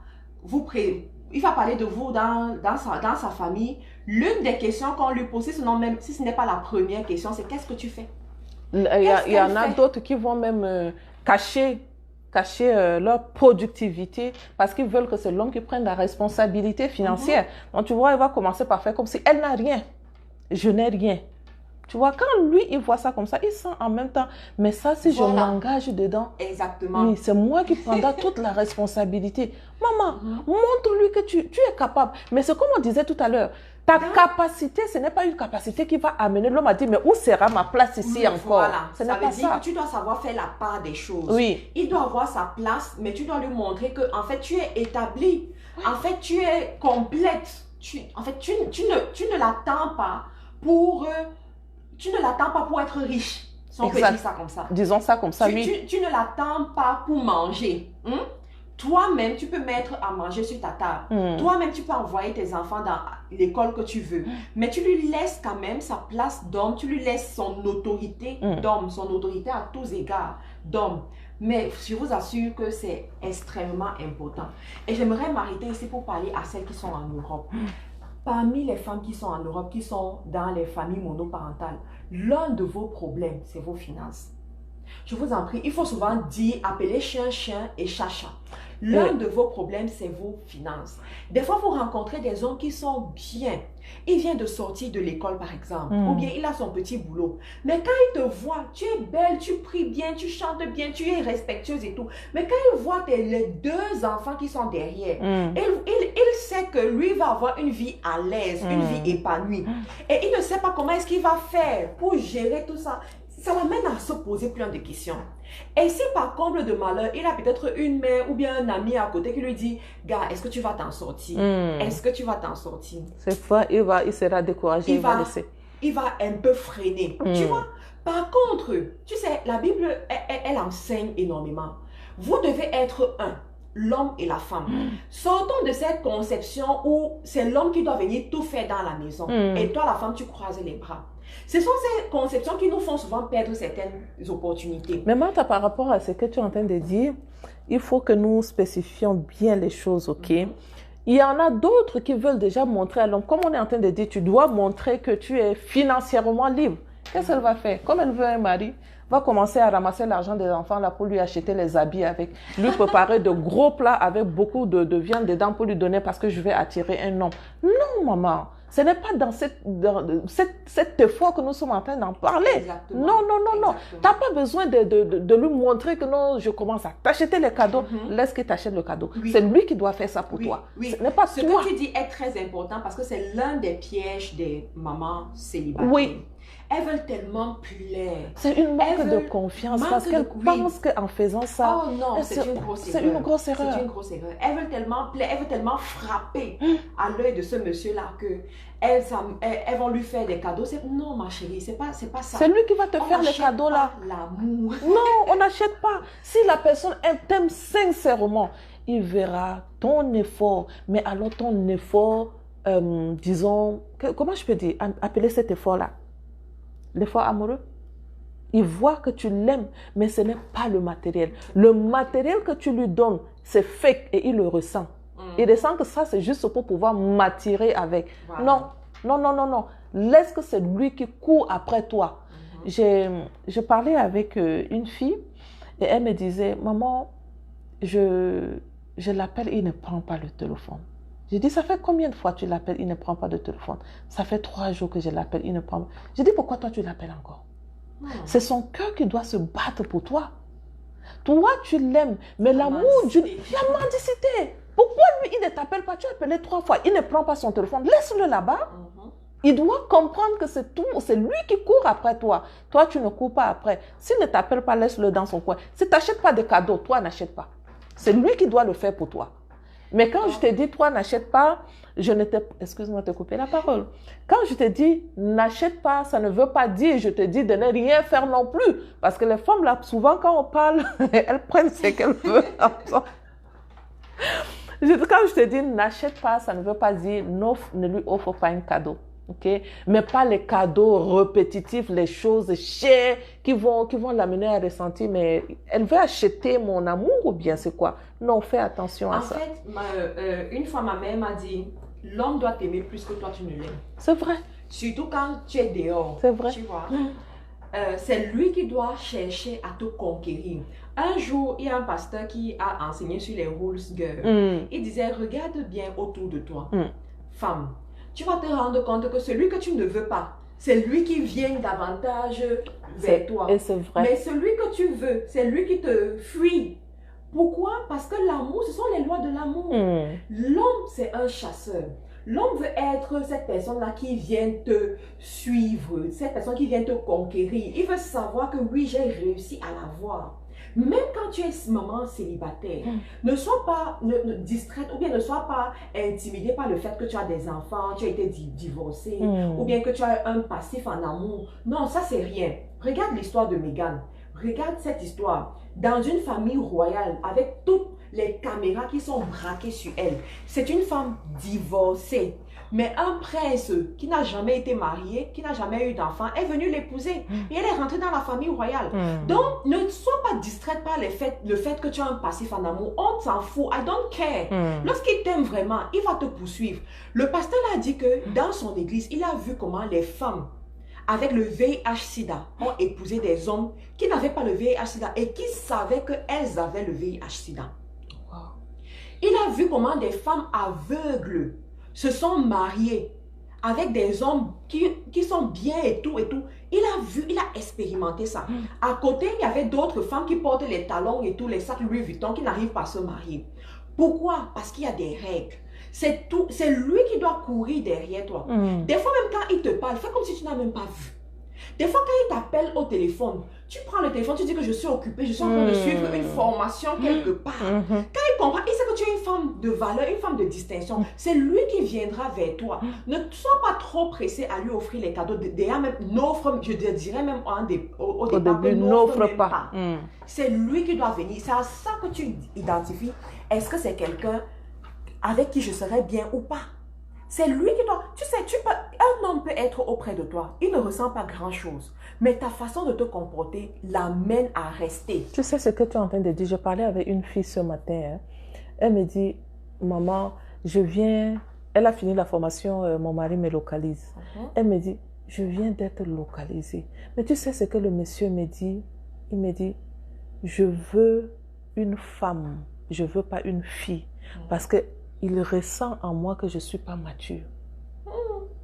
parler de vous dans sa famille, l'une des questions qu'on lui pose, sinon même si ce n'est pas la première question, c'est qu'est-ce que tu fais? Il y en a d'autres qui vont même cacher leur productivité parce qu'ils veulent que c'est l'homme qui prenne la responsabilité financière. Donc, tu vois, il va commencer par faire comme si elle n'a rien. Je n'ai rien. Tu vois, quand lui, il voit ça comme ça, il sent en même temps, mais ça, si je m'engage dedans, oui, c'est moi qui prendrai toute la responsabilité. Maman, montre-lui que tu es capable. Mais c'est comme on disait tout à l'heure, ta capacité, ce n'est pas une capacité qui va amener l'homme à dire, mais où sera ma place ici encore? Ce n'est pas ça. Ça veut dire que tu dois savoir faire la part des choses. Oui. Il doit avoir sa place, mais tu dois lui montrer que, en fait, tu es établie. En fait, tu es complète. En fait, tu ne l'attends pas pour... tu ne l'attends pas pour être riche. Si on peut dire ça comme ça. Disons ça comme ça, oui. Tu ne l'attends pas pour manger. Toi-même, tu peux mettre à manger sur ta table. Toi-même, tu peux envoyer tes enfants dans l'école que tu veux. Mais tu lui laisses quand même sa place d'homme. Tu lui laisses son autorité d'homme. Son autorité à tous égards d'homme. Mais je vous assure que c'est extrêmement important. Et j'aimerais m'arrêter ici pour parler à celles qui sont en Europe. Parmi les femmes qui sont en Europe, qui sont dans les familles monoparentales, l'un de vos problèmes, c'est vos finances. Je vous en prie, il faut souvent dire, appeler chien, chien et chat, chat. L'un de vos problèmes, c'est vos finances. Des fois, vous rencontrez des hommes qui sont bien. Il vient de sortir de l'école, par exemple. Ou bien, il a son petit boulot. Mais quand il te voit, tu es belle, tu pries bien, tu chantes bien, tu es respectueuse et tout. Mais quand il voit les deux enfants qui sont derrière, il sait que lui va avoir une vie à l'aise, une vie épanouie. Et il ne sait pas comment est-ce qu'il va faire pour gérer tout ça. Ça l'amène à se poser plein de questions. Et si par comble de malheur, il a peut-être une mère ou bien un ami à côté qui lui dit, gars, est-ce que tu vas t'en sortir? Est-ce que tu vas t'en sortir? Cette fois, il sera découragé, il va laisser. Il va un peu freiner. Tu vois? Par contre, tu sais, la Bible, elle enseigne énormément. Vous devez être un. L'homme et la femme. Sortons de cette conception où c'est l'homme qui doit venir tout faire dans la maison. Et toi, la femme, tu croises les bras. Ce sont ces conceptions qui nous font souvent perdre certaines opportunités. Mais Martha, par rapport à ce que tu es en train de dire, il faut que nous spécifions bien les choses, ok? Il y en a d'autres qui veulent déjà montrer à l'homme, comme on est en train de dire, tu dois montrer que tu es financièrement libre. Qu'est-ce qu'elle va faire? Comme elle veut un mari, va commencer à ramasser l'argent des enfants là pour lui acheter les habits avec, lui préparer de gros plats avec beaucoup de viande dedans pour lui donner parce que je vais attirer un homme. Non, maman. Ce n'est pas dans cet effort que nous sommes en train d'en parler. Exactement. Non, non, non, non. Tu n'as pas besoin de lui montrer que non, je commence à t'acheter les cadeaux. Laisse qu'il t'achète le cadeau. Oui. C'est lui qui doit faire ça pour toi. Oui. Ce n'est pas Ce toi. que tu dis est très important parce que c'est l'un des pièges des mamans célibataires. Oui. Elles veulent tellement plaire. C'est une manque Elles de veulent confiance manque parce qu'elles de- oui. pensent qu'en faisant ça, Oh non, c'est une grosse erreur. c'est une grosse erreur. C'est une grosse erreur. Elles veulent tellement plaire, elles veulent tellement frapper à l'œil de ce monsieur-là que elles vont lui faire des cadeaux. Non, ma chérie, c'est pas ça. C'est lui qui va te On faire les n'achète cadeaux là. pas l'amour. Non, on n'achète pas. Si la personne elle t'aime sincèrement, il verra ton effort. Mais alors ton effort, disons, comment je peux dire, appeler cet effort-là? L'effort amoureux. Il voit que tu l'aimes, mais ce n'est pas le matériel. Le matériel que tu lui donnes, c'est fake et il le ressent. Il ressent que ça, c'est juste pour pouvoir m'attirer avec. Voilà. Non, non, non, non, non. Laisse que c'est lui qui court après toi. Je parlais avec une fille et elle me disait, maman, je l'appelle, il ne prend pas le téléphone. J'ai dit, ça fait combien de fois tu l'appelles, il ne prend pas de téléphone? Ça fait 3 jours que je l'appelle, il ne prend pas. J'ai dit, pourquoi toi tu l'appelles encore? C'est son cœur qui doit se battre pour toi. Toi, tu l'aimes, mais l'amour, la mendicité. Pourquoi lui, il ne t'appelle pas? Tu as appelé 3 fois, il ne prend pas son téléphone. Laisse-le là-bas. Il doit comprendre que c'est lui qui court après toi. Toi, tu ne cours pas après. S'il ne t'appelle pas, laisse-le dans son coin. Si tu n'achètes pas de cadeaux, toi, n'achète pas. C'est lui qui doit le faire pour toi. Mais quand je te dis, toi, n'achète pas, excuse-moi de te couper la parole. Quand je te dis, n'achète pas, ça ne veut pas dire, je te dis de ne rien faire non plus. Parce que les femmes, là, souvent, quand on parle, elles prennent ce qu'elles veulent. Quand je te dis, n'achète pas, ça ne veut pas dire, ne lui offre pas un cadeau. Okay? Mais pas les cadeaux répétitifs, les choses chères qui vont l'amener à ressentir, mais elle veut acheter mon amour ou bien c'est quoi? Non, fais attention à ça. En fait, une fois ma mère m'a dit, l'homme doit t'aimer plus que toi tu ne l'aimes. C'est vrai. Surtout quand tu es dehors. C'est vrai. Tu vois. C'est lui qui doit chercher à te conquérir. Un jour, il y a un pasteur qui a enseigné sur les rules girls. Il disait, regarde bien autour de toi. Femme, tu vas te rendre compte que celui que tu ne veux pas, c'est lui qui vient davantage vers toi. Et c'est vrai. Mais celui que tu veux, c'est lui qui te fuit. Pourquoi? Parce que l'amour, ce sont les lois de l'amour. L'homme, c'est un chasseur. L'homme veut être cette personne-là qui vient te suivre, cette personne qui vient te conquérir. Il veut savoir que oui, j'ai réussi à l'avoir. Même quand tu es maman célibataire, ne sois pas distraite ou bien ne sois pas intimidée par le fait que tu as des enfants, tu as été divorcée ou bien que tu as un passif en amour. Non, ça c'est rien. Regarde l'histoire de Meghan. Regarde cette histoire. Dans une famille royale avec toutes les caméras qui sont braquées sur elle. C'est une femme divorcée. Mais un prince qui n'a jamais été marié, qui n'a jamais eu d'enfant, est venu l'épouser. Et elle est rentrée dans la famille royale. Donc, ne sois pas distraite par le fait que tu as un passif en amour. On s'en fout. I don't care. Lorsqu'il t'aime vraiment, il va te poursuivre. Le pasteur a dit que dans son église, il a vu comment les femmes avec le VIH-Sida ont épousé des hommes qui n'avaient pas le VIH-Sida et qui savaient qu'elles avaient le VIH-Sida. Il a vu comment des femmes aveugles se sont mariées avec des hommes qui sont bien et tout et tout. Il a vu, il a expérimenté ça. À côté, il y avait d'autres femmes qui portent les talons et tout, les sacs Louis Vuitton, qui n'arrivent pas à se marier. Pourquoi? Parce qu'il y a des règles. C'est lui qui doit courir derrière toi. Des fois, même quand il te parle, fais comme si tu n'as même pas vu. Des fois, quand il t'appelle au téléphone, tu prends le téléphone, tu dis que je suis occupée, je suis en train de suivre une formation quelque part. Quand il comprend, il sait que tu es une femme de valeur, une femme de distinction. C'est lui qui viendra vers toi. Ne sois pas trop pressé à lui offrir les cadeaux. Déjà même, n'offre, je dirais même au départ, n'offre pas. C'est lui qui doit venir. C'est à ça que tu identifies. Est-ce que c'est quelqu'un avec qui je serais bien ou pas? C'est lui qui doit... tu sais, un homme peut être auprès de toi. Il ne ressent pas grand-chose. Mais ta façon de te comporter l'amène à rester. Tu sais ce que tu es en train de dire. Je parlais avec une fille ce matin. Hein. Elle me dit, maman, je viens... Elle a fini la formation, mon mari me localise. Elle me dit, je viens d'être localisée. Mais tu sais ce que le monsieur me dit? Il me dit, je veux une femme. Je ne veux pas une fille. Parce qu'il ressent en moi que je ne suis pas mature.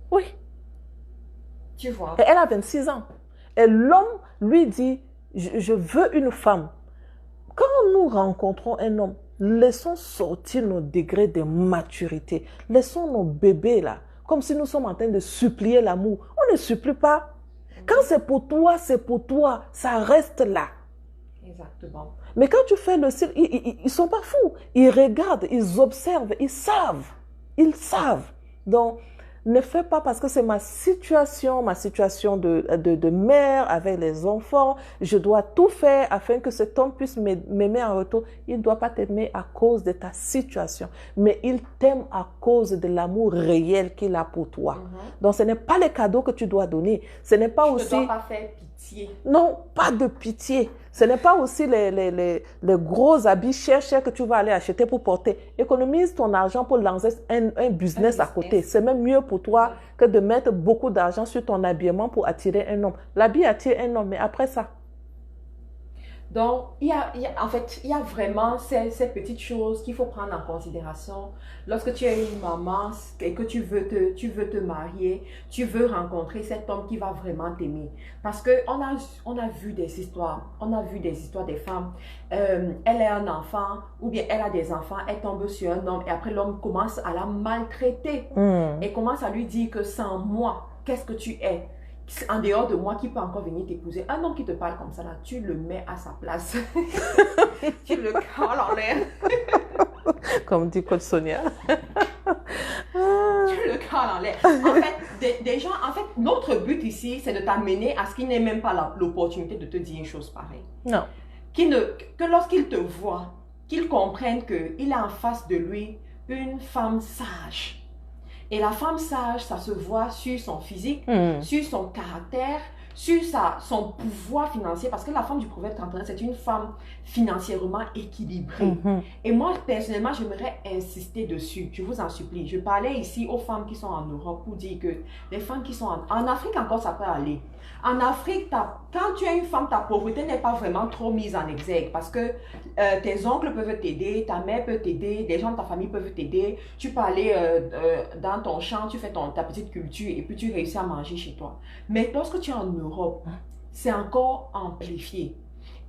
Oui. Tu vois. Et elle a 26 ans. Et l'homme lui dit, je veux une femme. Quand nous rencontrons un homme, laissons sortir nos degrés de maturité. Laissons nos bébés là, comme si nous sommes en train de supplier l'amour. On ne supplie pas. Quand c'est pour toi, c'est pour toi. Ça reste là. Exactement. Mais quand tu fais le style, ils ne sont pas fous. Ils regardent, ils observent, ils savent. Ils savent. Donc, ne fais pas parce que c'est ma situation de mère avec les enfants. Je dois tout faire afin que cet homme puisse m'aimer en retour. Il ne doit pas t'aimer à cause de ta situation, mais il t'aime à cause de l'amour réel qu'il a pour toi. Donc, ce n'est pas les cadeaux que tu dois donner. Ce n'est pas aussi... Tu ne dois pas faire pitié. Non, pas de pitié. Ce n'est pas aussi les gros habits chers que tu vas aller acheter pour porter. Économise ton argent pour lancer un business à côté. C'est même mieux pour toi que de mettre beaucoup d'argent sur ton habillement pour attirer un homme. L'habit attire un homme, mais après ça. Donc, en fait, il y a vraiment ces petites choses qu'il faut prendre en considération. Lorsque tu es une maman et que tu veux te marier, tu veux rencontrer cet homme qui va vraiment t'aimer. Parce qu'on a vu des histoires. On a vu des histoires des femmes. Elle a un enfant ou bien elle a des enfants. Elle tombe sur un homme et après l'homme commence à la maltraiter. Et commence à lui dire que sans moi, qu'est-ce que tu es? En dehors de moi, qui peut encore venir t'épouser? Un homme qui te parle comme ça, là, tu le mets à sa place. Tu le cales en l'air. Comme dit Coach Sonia. Tu le cales en l'air. En fait, des gens, en fait, notre but ici, c'est de t'amener à ce qu'il n'ait même pas l'opportunité de te dire une chose pareille. Non. Que lorsqu'il te voit, qu'il comprenne qu'il a en face de lui une femme sage. Et la femme sage, ça se voit sur son physique, sur son caractère, sur son pouvoir financier. Parce que la femme du Proverbe 31, c'est une femme financièrement équilibrée. Et moi, personnellement, j'aimerais insister dessus. Je vous en supplie. Je parlais ici aux femmes qui sont en Europe pour dire que les femmes qui sont en Afrique encore, ça peut aller. En Afrique, quand tu es une femme, ta pauvreté n'est pas vraiment trop mise en exergue parce que tes oncles peuvent t'aider, ta mère peut t'aider, des gens de ta famille peuvent t'aider. Tu peux aller dans ton champ, tu fais ta petite culture et puis tu réussis à manger chez toi. Mais lorsque tu es en Europe, c'est encore amplifié.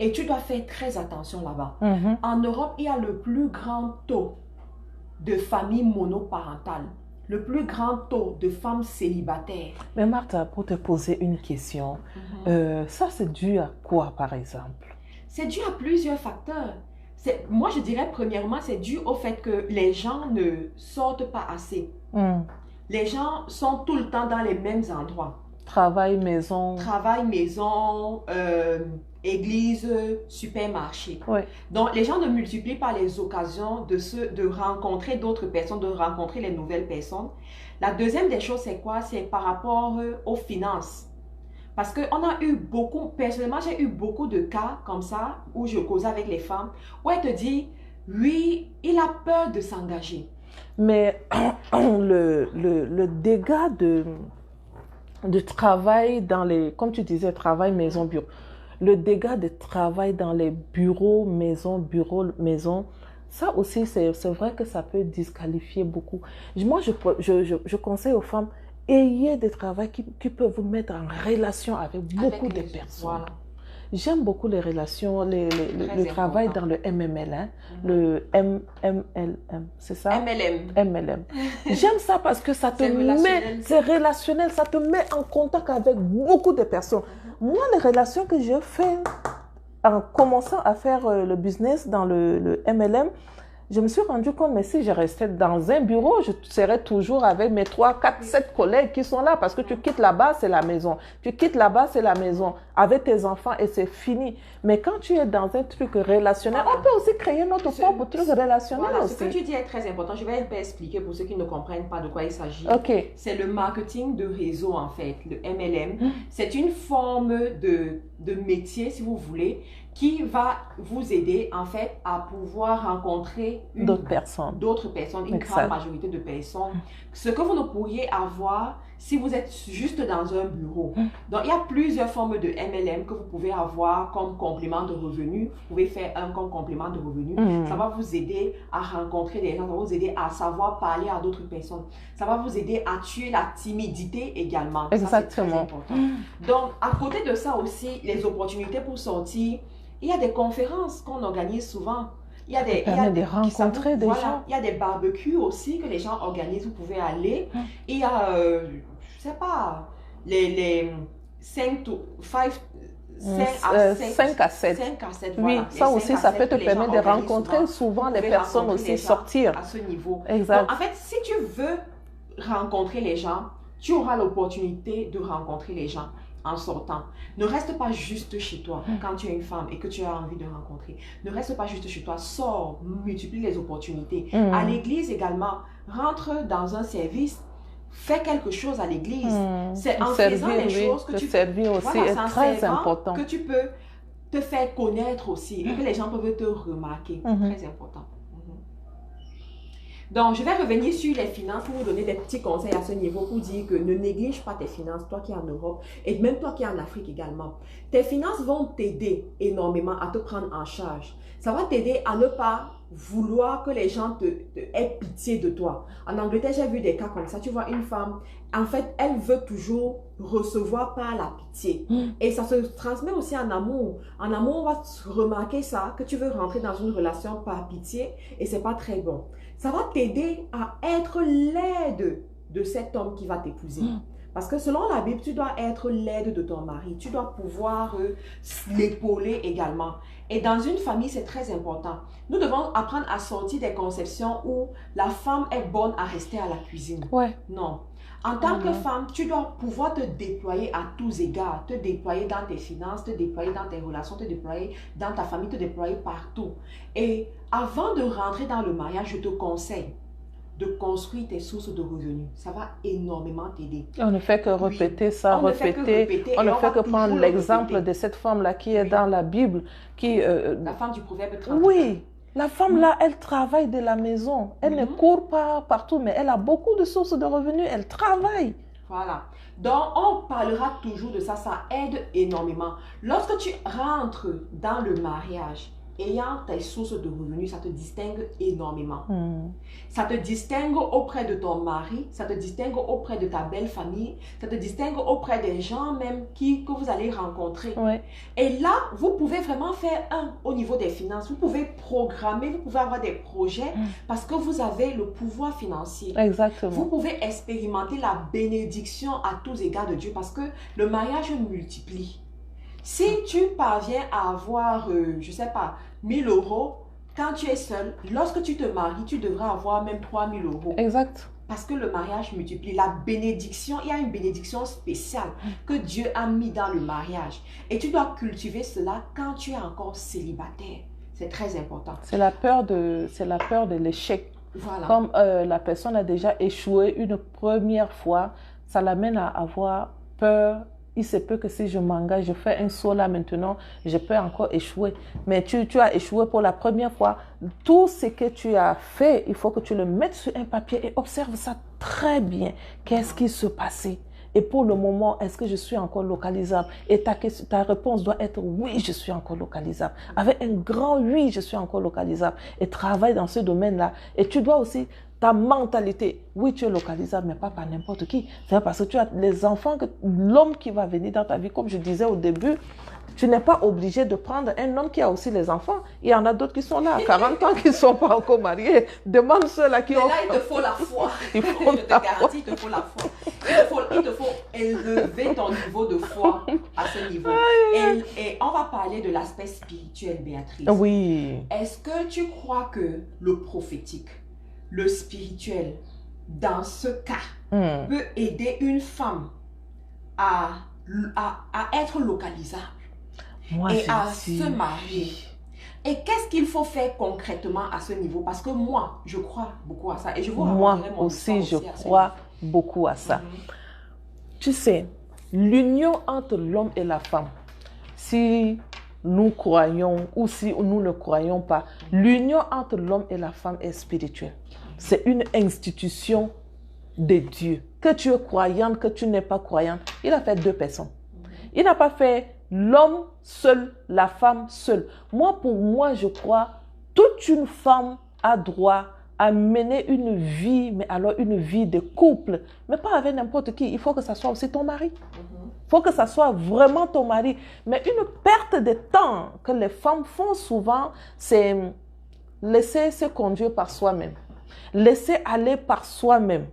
Et tu dois faire très attention là-bas. En Europe, il y a le plus grand taux de familles monoparentales. Le plus grand taux de femmes célibataires. Mais Martha, pour te poser une question, ça c'est dû à quoi par exemple? C'est dû à plusieurs facteurs. Moi je dirais premièrement, c'est dû au fait que les gens ne sortent pas assez. Les gens sont tout le temps dans les mêmes endroits. Travail, maison. Travail, maison, église, supermarché. Ouais. Donc, les gens ne multiplient pas les occasions de rencontrer d'autres personnes, de rencontrer les nouvelles personnes. La deuxième des choses, c'est quoi? C'est par rapport aux finances. Parce qu'on a eu beaucoup, personnellement, j'ai eu beaucoup de cas comme ça, où je causais avec les femmes, où elle te dit, oui, il a peur de s'engager. Mais le dégât de travail dans les, comme tu disais, travail, maison, bureau. Le dégât de travail dans les bureaux, maison, ça aussi, c'est vrai que ça peut disqualifier beaucoup. Moi, je conseille aux femmes, ayez des travails qui peuvent vous mettre en relation avec beaucoup de personnes. Voilà. J'aime beaucoup les relations, le travail dans le MML, hein, le MMLM, c'est ça? MLM. J'aime ça parce que ça te met, c'est relationnel, ça te met en contact avec beaucoup de personnes. Moi, les relations que je fais en commençant à faire le business dans le MLM, je me suis rendu compte, mais si je restais dans un bureau, je serais toujours avec mes 3, 4, 7 collègues qui sont là parce que tu quittes là-bas, c'est la maison. Tu quittes là-bas, c'est la maison. Avec tes enfants et c'est fini. Mais quand tu es dans un truc relationnel, on peut aussi créer notre propre truc relationnel aussi. Ce que tu dis est très important. Je vais un peu expliquer pour ceux qui ne comprennent pas de quoi il s'agit. Okay. C'est le marketing de réseau en fait, le MLM. C'est une forme de métier, si vous voulez, qui va vous aider en fait à pouvoir rencontrer d'autres personnes, une grande majorité de personnes. Ce que vous ne pourriez avoir si vous êtes juste dans un bureau. Donc, il y a plusieurs formes de MLM que vous pouvez avoir comme complément de revenu. Vous pouvez faire un comme complément de revenu. Ça va vous aider à rencontrer des gens, ça va vous aider à savoir parler à d'autres personnes. Ça va vous aider à tuer la timidité également. Exactement. Ça, c'est très important. Donc, à côté de ça aussi, les opportunités pour sortir, il y a des conférences qu'on organise souvent. Il y a des rencontrer des gens. Il y a des barbecues aussi que les gens organisent. Vous pouvez aller. Il y a, je sais pas, les 5 à 7. Oui, voilà. Ça aussi, ça peut te permettre de rencontrer souvent les personnes aussi, sortir. À ce niveau. Exact. Donc, en fait, si tu veux rencontrer les gens, tu auras l'opportunité de rencontrer les gens en sortant. Ne reste pas juste chez toi quand tu es une femme et que tu as envie de rencontrer. Ne reste pas juste chez toi. Sors, multiplie les opportunités. À l'église également, rentre dans un service. Fais quelque chose à l'église. C'est en faisant les choses que tu peux... Servir aussi est très important. Que tu peux te faire connaître aussi et que les gens peuvent te remarquer. C'est très important. Donc, je vais revenir sur les finances pour vous donner des petits conseils à ce niveau pour dire que ne néglige pas tes finances, toi qui es en Europe et même toi qui es en Afrique également. Tes finances vont t'aider énormément à te prendre en charge. Ça va t'aider à ne pas vouloir que les gens aient pitié de toi. En Angleterre, j'ai vu des cas comme ça. Tu vois, une femme, en fait, elle veut toujours recevoir par la pitié. Et ça se transmet aussi en amour. En amour, on va remarquer ça, que tu veux rentrer dans une relation par pitié et c'est pas très bon. Ça va t'aider à être l'aide de cet homme qui va t'épouser. Parce que selon la Bible, tu dois être l'aide de ton mari. Tu dois pouvoir l'épauler également. Et dans une famille, c'est très important. Nous devons apprendre à sortir des conceptions où la femme est bonne à rester à la cuisine. Non. En tant que femme, tu dois pouvoir te déployer à tous égards. Te déployer dans tes finances, te déployer dans tes relations, te déployer dans ta famille, te déployer partout. Et avant de rentrer dans le mariage, je te conseille de construire tes sources de revenus. Ça va énormément t'aider. On ne fait que répéter ça, répéter. On ne fait que prendre l'exemple de cette femme-là qui est dans la Bible. La femme du proverbe 30. Oui. La femme là, elle travaille de la maison. Elle ne court pas partout, mais elle a beaucoup de sources de revenus. Elle travaille. Voilà. Donc, on parlera toujours de ça. Ça aide énormément. Lorsque tu rentres dans le mariage, ayant tes sources de revenus, ça te distingue énormément. Ça te distingue auprès de ton mari, ça te distingue auprès de ta belle famille, ça te distingue auprès des gens même que vous allez rencontrer. Et là, vous pouvez vraiment faire au niveau des finances. Vous pouvez programmer, vous pouvez avoir des projets parce que vous avez le pouvoir financier. Exactement. Vous pouvez expérimenter la bénédiction à tous égards de Dieu parce que le mariage multiplie. Si tu parviens à avoir, je ne sais pas, 1000 euros, quand tu es seul, lorsque tu te maries, tu devras avoir même 3000 euros. Exact. Parce que le mariage multiplie. La bénédiction, il y a une bénédiction spéciale que Dieu a mis dans le mariage. Et tu dois cultiver cela quand tu es encore célibataire. C'est très important. C'est la peur de l'échec. Voilà. Comme la personne a déjà échoué une première fois, ça l'amène à avoir peur. Il se peut que si je m'engage, je fais un saut là maintenant, je peux encore échouer. Mais tu as échoué pour la première fois. Tout ce que tu as fait, il faut que tu le mettes sur un papier et observe ça très bien. Qu'est-ce qui se passait? Et pour le moment, est-ce que je suis encore localisable? Et ta réponse doit être oui, je suis encore localisable. Avec un grand oui, je suis encore localisable. Et travaille dans ce domaine-là. Et tu dois aussi... Ta mentalité, oui, tu es localisable, mais pas par n'importe qui. C'est parce que tu as les enfants, l'homme qui va venir dans ta vie, comme je disais au début, Tu n'es pas obligé de prendre un homme qui a aussi les enfants. Il y en a d'autres qui sont là, à 40 ans, qui ne sont pas encore mariés. Demande ceux-là qui Mais ont... là, il te faut la foi. Il Je faut te la garantis, il te faut la foi. Il te faut élever ton niveau de foi à ce niveau. Et on va parler de l'aspect spirituel, Béatrice. Oui. Est-ce que tu crois que le prophétique, le spirituel, dans ce cas, peut aider une femme à être localisable et à se marier? Et qu'est-ce qu'il faut faire concrètement à ce niveau? Parce que moi, je crois beaucoup à ça. Et je vous Moi raconterai mon aussi, histoire je crois beaucoup à ça. Tu sais, l'union entre l'homme et la femme, si nous croyons ou si nous ne croyons pas, l'union entre l'homme et la femme est spirituelle. C'est une institution de Dieu. Que tu es croyante, que tu n'es pas croyante, il a fait deux personnes. Il n'a pas fait l'homme seul, la femme seule. Moi, pour moi, je crois, toute une femme a droit à mener une vie, mais alors une vie de couple, mais pas avec n'importe qui. Il faut que ça soit aussi ton mari. Il faut que ça soit vraiment ton mari. Mais une perte de temps que les femmes font souvent, c'est laisser se conduire par soi-même. Laisser aller par soi-même,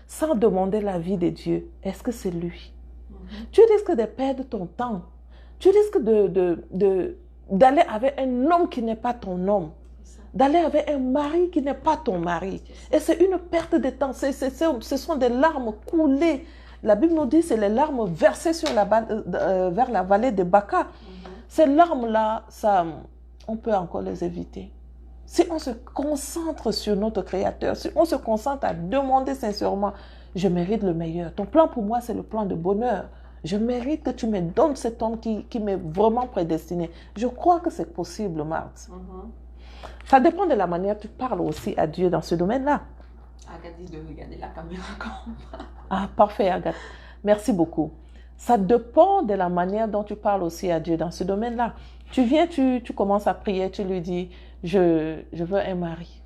sans demander l'avis de Dieu. Est-ce que c'est lui? Tu risques de perdre ton temps. Tu risques d'aller avec un homme qui n'est pas ton homme. D'aller avec un mari qui n'est pas ton mari. Et c'est une perte de temps. Ce sont des larmes coulées. La Bible nous dit que c'est les larmes versées vers la vallée de Baca. Ces larmes-là, on peut encore les éviter. Si on se concentre sur notre Créateur, si on se concentre à demander sincèrement, je mérite le meilleur. Ton plan pour moi, c'est le plan de bonheur. Je mérite que tu me donnes cet homme qui m'est vraiment prédestiné. Je crois que c'est possible, Marthe. Ça dépend de la manière dont tu parles aussi à Dieu dans ce domaine-là. Agathe dit de regarder la caméra comme ça. Ah, parfait, Agathe. Merci beaucoup. Ça dépend de la manière dont tu parles aussi à Dieu dans ce domaine-là. Tu viens, tu commences à prier, tu lui dis, je veux un mari.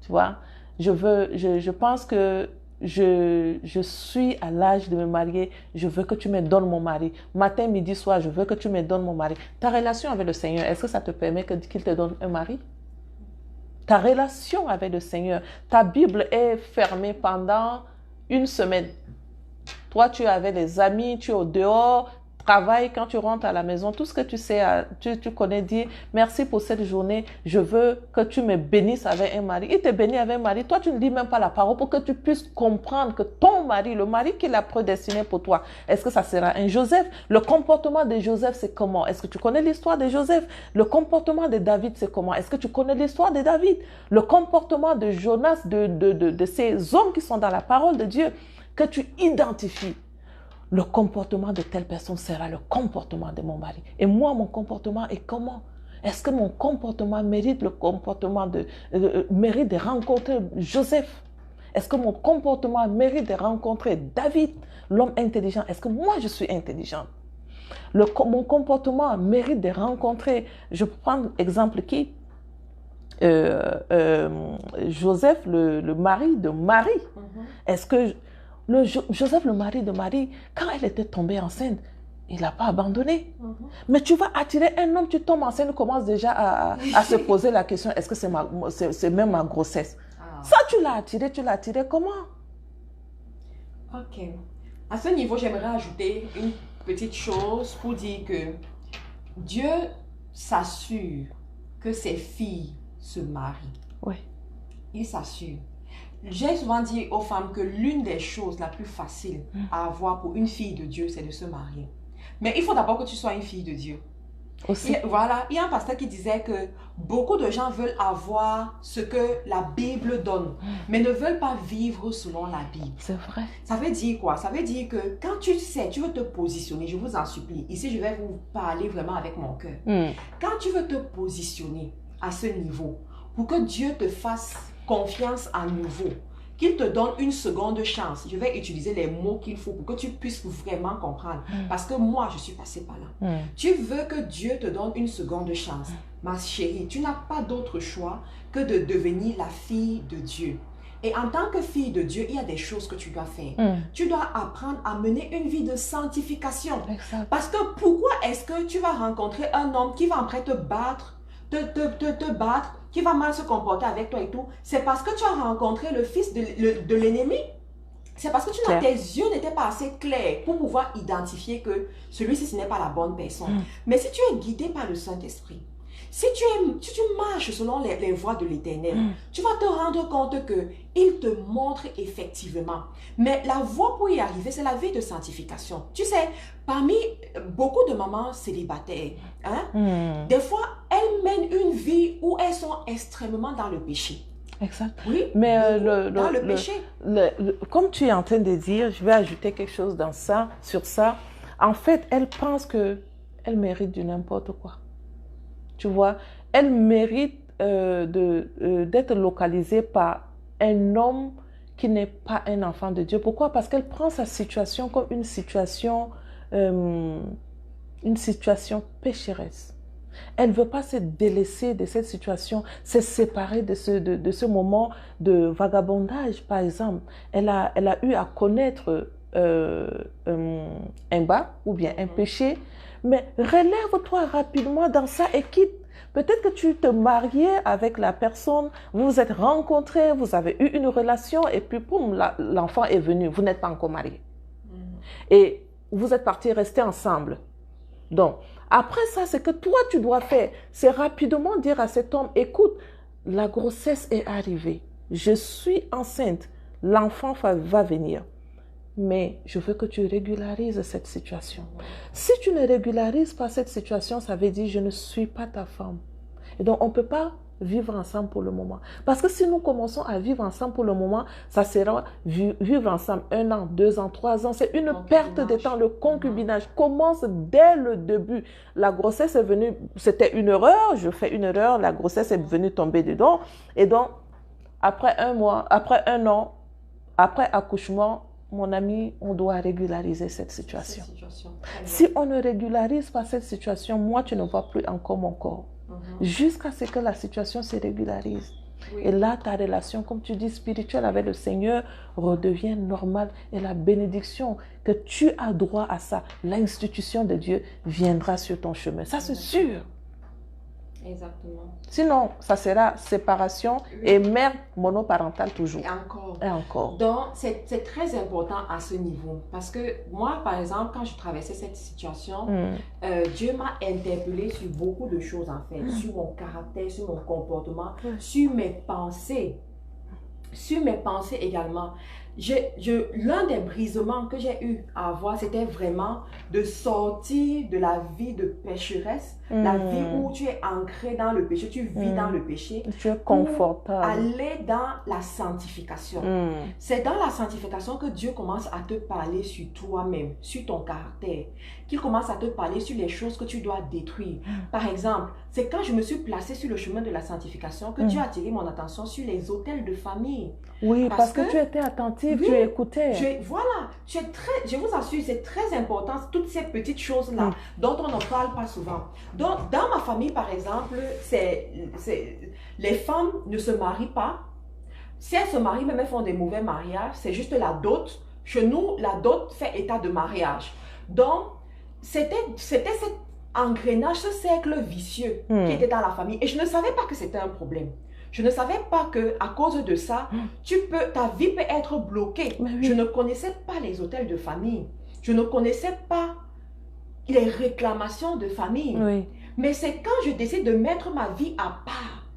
Tu vois, je pense que je suis à l'âge de me marier, je veux que tu me donnes mon mari. Matin, midi, soir, je veux que tu me donnes mon mari. Ta relation avec le Seigneur, est-ce que ça te permet qu'il te donne un mari? Ta relation avec le Seigneur, ta Bible est fermée pendant une semaine. Toi, tu es avec des amis, tu es au dehors, travail, quand tu rentres à la maison, tout ce que tu sais, tu connais, dis merci pour cette journée, je veux que tu me bénisses avec un mari. Il te bénit avec un mari, toi tu ne lis même pas la parole pour que tu puisses comprendre que ton mari, le mari qu'il a prédestiné pour toi, est-ce que ça sera un Joseph? Le comportement de Joseph, c'est comment? Est-ce que tu connais l'histoire de Joseph? Le comportement de David, c'est comment? Est-ce que tu connais l'histoire de David? Le comportement de Jonas, de ces hommes qui sont dans la parole de Dieu, que tu identifies. Le comportement de telle personne sera le comportement de mon mari. Et moi, mon comportement est comment? Est-ce que mon comportement mérite le comportement mérite de rencontrer Joseph? Est-ce que mon comportement mérite de rencontrer David, l'homme intelligent? Est-ce que moi, je suis intelligente? Mon comportement mérite de rencontrer, je peux prendre exemple qui? Joseph, le mari de Marie. Est-ce que Joseph, le mari de Marie, quand elle était tombée enceinte, il n'a pas abandonné. Mais tu vas attirer un homme, tu tombes enceinte, commence déjà à se poser la question, est-ce que c'est même ma grossesse? Ça, tu l'as attiré comment? Ok. À ce niveau, j'aimerais ajouter une petite chose pour dire que Dieu s'assure que ses filles se marient. Oui. Il s'assure. J'ai souvent dit aux femmes que l'une des choses la plus facile à avoir pour une fille de Dieu, c'est de se marier. Mais il faut d'abord que tu sois une fille de Dieu. Aussi. Voilà, il y a un pasteur qui disait que beaucoup de gens veulent avoir ce que la Bible donne, mais ne veulent pas vivre selon la Bible. C'est vrai. Ça veut dire quoi? Ça veut dire que quand tu sais, tu veux te positionner, je vous en supplie, ici je vais vous parler vraiment avec mon cœur. Quand tu veux te positionner à ce niveau, pour que Dieu te fasse confiance à nouveau, qu'il te donne une seconde chance. Je vais utiliser les mots qu'il faut pour que tu puisses vraiment comprendre. Parce que moi, je suis passée par là. Tu veux que Dieu te donne une seconde chance. Ma chérie, tu n'as pas d'autre choix que de devenir la fille de Dieu. Et en tant que fille de Dieu, il y a des choses que tu dois faire. Tu dois apprendre à mener une vie de sanctification. Exact. Parce que pourquoi est-ce que tu vas rencontrer un homme qui va après te battre, te battre, qui va mal se comporter avec toi et tout? C'est parce que tu as rencontré le fils de l'ennemi. C'est parce que tes yeux n'étaient pas assez clairs pour pouvoir identifier que celui-ci, ce n'est pas la bonne personne. Mais si tu es guidé par le Saint-Esprit, si tu marches selon les voies de l'Éternel, tu vas te rendre compte qu'il te montre effectivement. Mais la voie pour y arriver, c'est la vie de sanctification. Tu sais, parmi beaucoup de mamans célibataires, des fois, elles mènent une vie où elles sont extrêmement dans le péché. Exact. Oui, mais dans le péché. Comme tu es en train de dire, je vais ajouter quelque chose sur ça. En fait, elle pense qu'elle mérite du n'importe quoi. Tu vois, elle mérite d'être localisée par un homme qui n'est pas un enfant de Dieu. Pourquoi? Parce qu'elle prend sa situation comme une situation pécheresse. Elle ne veut pas se délaisser de cette situation, se séparer de ce moment de vagabondage, par exemple. Elle a eu à connaître un bas ou bien un péché, mais relève-toi rapidement dans ça et quitte. Peut-être que tu te mariais avec la personne, vous vous êtes rencontrés, vous avez eu une relation et puis boum, l'enfant est venu, vous n'êtes pas encore mariés. Et vous êtes partis rester ensemble. Donc, après ça, ce que toi, tu dois faire, c'est rapidement dire à cet homme, écoute, la grossesse est arrivée, je suis enceinte, l'enfant va venir, mais je veux que tu régularises cette situation. Si tu ne régularises pas cette situation, ça veut dire, je ne suis pas ta femme. Et donc, on ne peut pas vivre ensemble pour le moment. Parce que si nous commençons à vivre ensemble pour le moment, ça sera vivre ensemble 1 an, 2 ans, 3 ans. C'est une perte de temps. Le concubinage commence dès le début. La grossesse est venue, c'était une erreur, je fais une erreur, la grossesse est venue tomber dedans. Et donc, après 1 mois, après 1 an, après accouchement, mon ami, on doit régulariser cette situation. Si on ne régularise pas cette situation, moi, tu ne vois plus encore mon corps. Jusqu'à ce que la situation se régularise. Oui. Et là, ta relation, comme tu dis, spirituelle avec le Seigneur redevient normale. Et la bénédiction que tu as droit à ça, l'institution de Dieu viendra sur ton chemin. Ça, c'est sûr. Exactement. Sinon, ça sera séparation et mère monoparentale toujours. Et encore. Donc, c'est très important à ce niveau. Parce que moi, par exemple, quand je traversais cette situation, Dieu m'a interpellée sur beaucoup de choses, en fait. Sur mon caractère, sur mon comportement, sur mes pensées. Sur mes pensées également. L'un des brisements que j'ai eu à avoir, c'était vraiment de sortir de la vie de pécheresse, la vie où tu es ancré dans le péché, tu vis dans le péché. Tu es confortable. Aller dans la sanctification. C'est dans la sanctification que Dieu commence à te parler sur toi-même, sur ton caractère, qu'il commence à te parler sur les choses que tu dois détruire. Par exemple, c'est quand je me suis placée sur le chemin de la sanctification que Dieu a attiré mon attention sur les autels de famille. Oui, parce que tu étais attentive, tu écoutais. Voilà, je vous assure, c'est très important, toutes ces petites choses-là dont on ne parle pas souvent. Donc, dans ma famille, par exemple, les femmes ne se marient pas. Si elles se marient, même elles font des mauvais mariages, c'est juste la dot. Chez nous, la dot fait état de mariage. Donc, c'était cet engrenage, ce cercle vicieux qui était dans la famille. Et je ne savais pas que c'était un problème. Je ne savais pas que à cause de ça, ta vie peut être bloquée. Oui. Je ne connaissais pas les hôtels de famille. Je ne connaissais pas les réclamations de famille. Oui. Mais c'est quand je décide de mettre ma vie à part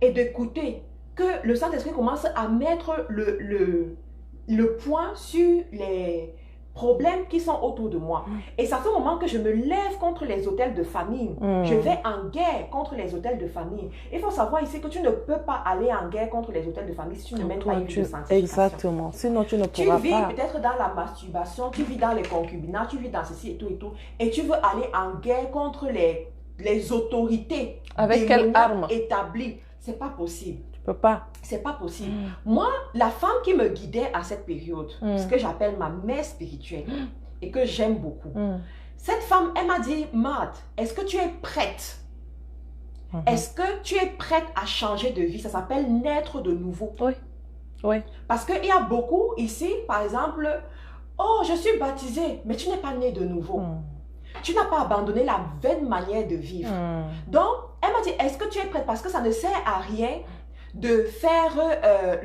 et d'écouter que le Saint-Esprit commence à mettre le point sur les problèmes qui sont autour de moi. Et c'est à ce moment que je me lève contre les hôtels de famille. Je vais en guerre contre les hôtels de famille. Il faut savoir ici que tu ne peux pas aller en guerre contre les hôtels de famille si tu ne mènes pas une vie de sanctification. Exactement. Sinon, tu ne pourras pas. Tu vis peut-être dans la masturbation, tu vis dans les concubinats, tu vis dans ceci et tout et tout. Et tu veux aller en guerre contre les autorités avec quelle arme établies. C'est pas possible. Pas. C'est pas possible. Moi, la femme qui me guidait à cette période, ce que j'appelle ma mère spirituelle et que j'aime beaucoup, cette femme, elle m'a dit, Marthe, est-ce que tu es prête? Est-ce que tu es prête à changer de vie? Ça s'appelle naître de nouveau. Oui. Oui. Parce qu'il y a beaucoup ici, par exemple, oh, je suis baptisée, mais tu n'es pas né de nouveau. Tu n'as pas abandonné la vaine manière de vivre. Donc, elle m'a dit, est-ce que tu es prête? Parce que ça ne sert à rien de faire,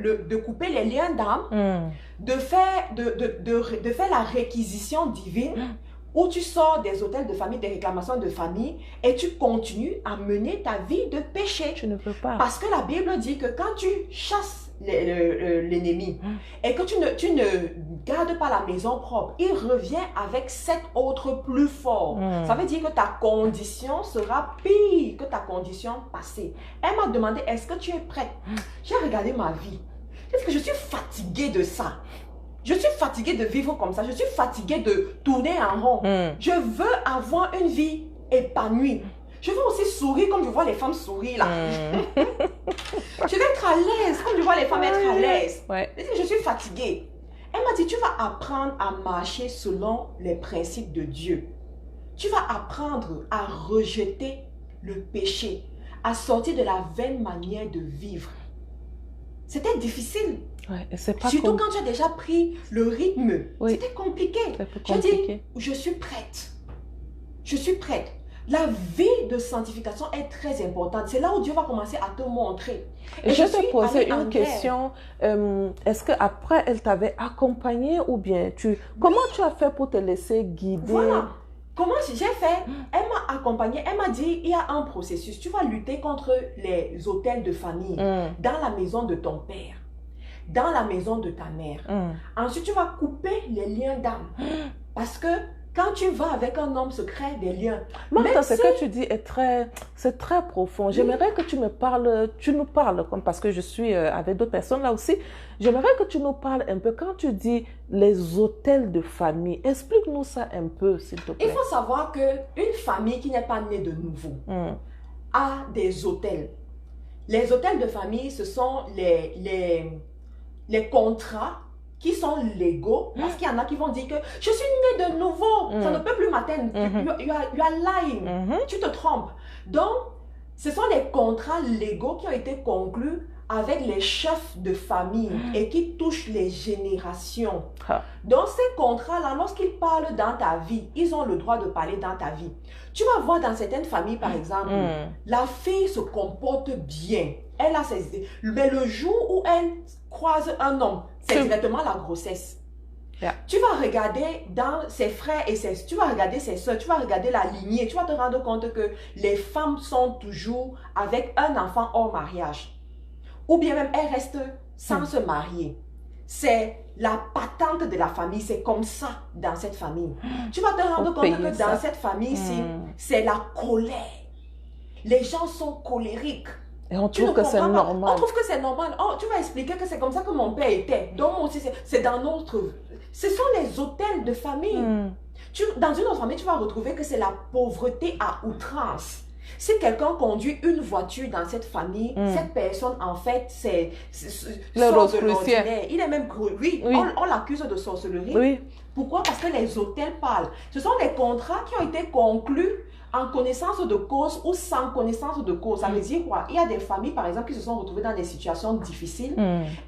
de couper les liens d'âme, de faire la réquisition divine, où tu sors des hôtels de famille, des réclamations de famille, et tu continues à mener ta vie de péché. Tu ne peux pas. Parce que la Bible dit que quand tu chasses l'ennemi et que tu ne gardes pas la maison propre, il revient avec 7 autres plus forts. Ça veut dire que ta condition sera pire que ta condition passée. Elle m'a demandé, est-ce que tu es prête? J'ai regardé ma vie. Est-ce que je suis fatiguée de ça? Je suis fatiguée de vivre comme ça. Je suis fatiguée de tourner en rond. Je veux avoir une vie épanouie. Je veux aussi sourire comme je vois les femmes sourire là. Je veux être à l'aise comme je vois les femmes être à l'aise. Je suis fatiguée. Elle m'a dit, tu vas apprendre à marcher selon les principes de Dieu. Tu vas apprendre à rejeter le péché, à sortir de la vaine manière de vivre. C'était difficile. Surtout quand tu as déjà pris le rythme. C'était compliqué. J'ai dit, je suis prête. Je suis prête. La vie de sanctification est très importante. C'est là où Dieu va commencer à te montrer. Et je te posais une question. Est-ce qu'après, elle t'avait accompagné ou bien comment tu as fait pour te laisser guider? Voilà. Comment j'ai fait? Elle m'a accompagnée. Elle m'a dit, il y a un processus. Tu vas lutter contre les hôtels de famille dans la maison de ton père, dans la maison de ta mère. Ensuite, tu vas couper les liens d'âme. Parce que quand tu vas avec un homme, se crée des liens. Martha, ce que tu dis c'est très profond. J'aimerais que tu nous parles, comme parce que je suis avec d'autres personnes là aussi. J'aimerais que tu nous parles un peu. Quand tu dis les hôtels de famille, explique-nous ça un peu, s'il te plaît. Il faut savoir qu'une famille qui n'est pas née de nouveau a des hôtels. Les hôtels de famille, ce sont les contrats qui sont légaux, parce qu'il y en a qui vont dire que je suis née de nouveau, ça ne peut plus m'atteindre, you are lying, tu te trompes. Donc, ce sont les contrats légaux qui ont été conclus avec les chefs de famille et qui touchent les générations. Donc, ces contrats-là, lorsqu'ils parlent dans ta vie, ils ont le droit de parler dans ta vie. Tu vas voir dans certaines familles, par exemple, la fille se comporte bien. Elle a mais le jour où elle croise un homme, c'est directement la grossesse. Tu vas regarder dans ses frères et tu vas regarder ses soeurs, tu vas regarder la lignée, tu vas te rendre compte que les femmes sont toujours avec un enfant hors mariage. Ou bien même elles restent sans se marier. C'est la patente de la famille, c'est comme ça dans cette famille. Tu vas te rendre compte que dans cette famille-ci, c'est la colère. Les gens sont colériques. Et on trouve que c'est normal. On trouve que c'est normal. Oh, tu vas expliquer que c'est comme ça que mon père était. Donc, moi aussi, c'est dans notre... Ce sont les hôtels de famille. Dans une autre famille, tu vas retrouver que c'est la pauvreté à outrance. Si quelqu'un conduit une voiture dans cette famille, cette personne, en fait, c'est sort de l'ordinaire. Il est même... Oui. On l'accuse de sorcellerie. Oui. Pourquoi? Parce que les hôtels parlent. Ce sont les contrats qui ont été conclus en connaissance de cause ou sans connaissance de cause. Ça veut dire quoi? Il y a des familles, par exemple, qui se sont retrouvées dans des situations difficiles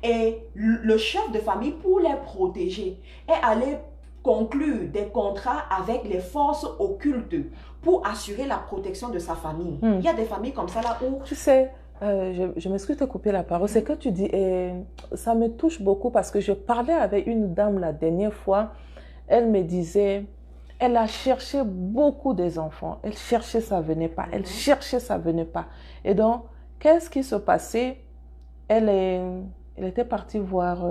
et le chef de famille, pour les protéger, est allé conclure des contrats avec les forces occultes pour assurer la protection de sa famille. Il y a des familles comme ça là où... Tu sais, je m'excuse de te couper la parole. C'est que tu dis, et ça me touche beaucoup parce que je parlais avec une dame la dernière fois. Elle me disait... Elle a cherché beaucoup des enfants. Elle cherchait, ça ne venait pas. Elle cherchait, ça ne venait pas. Et donc, qu'est-ce qui se passait? Elle était partie voir...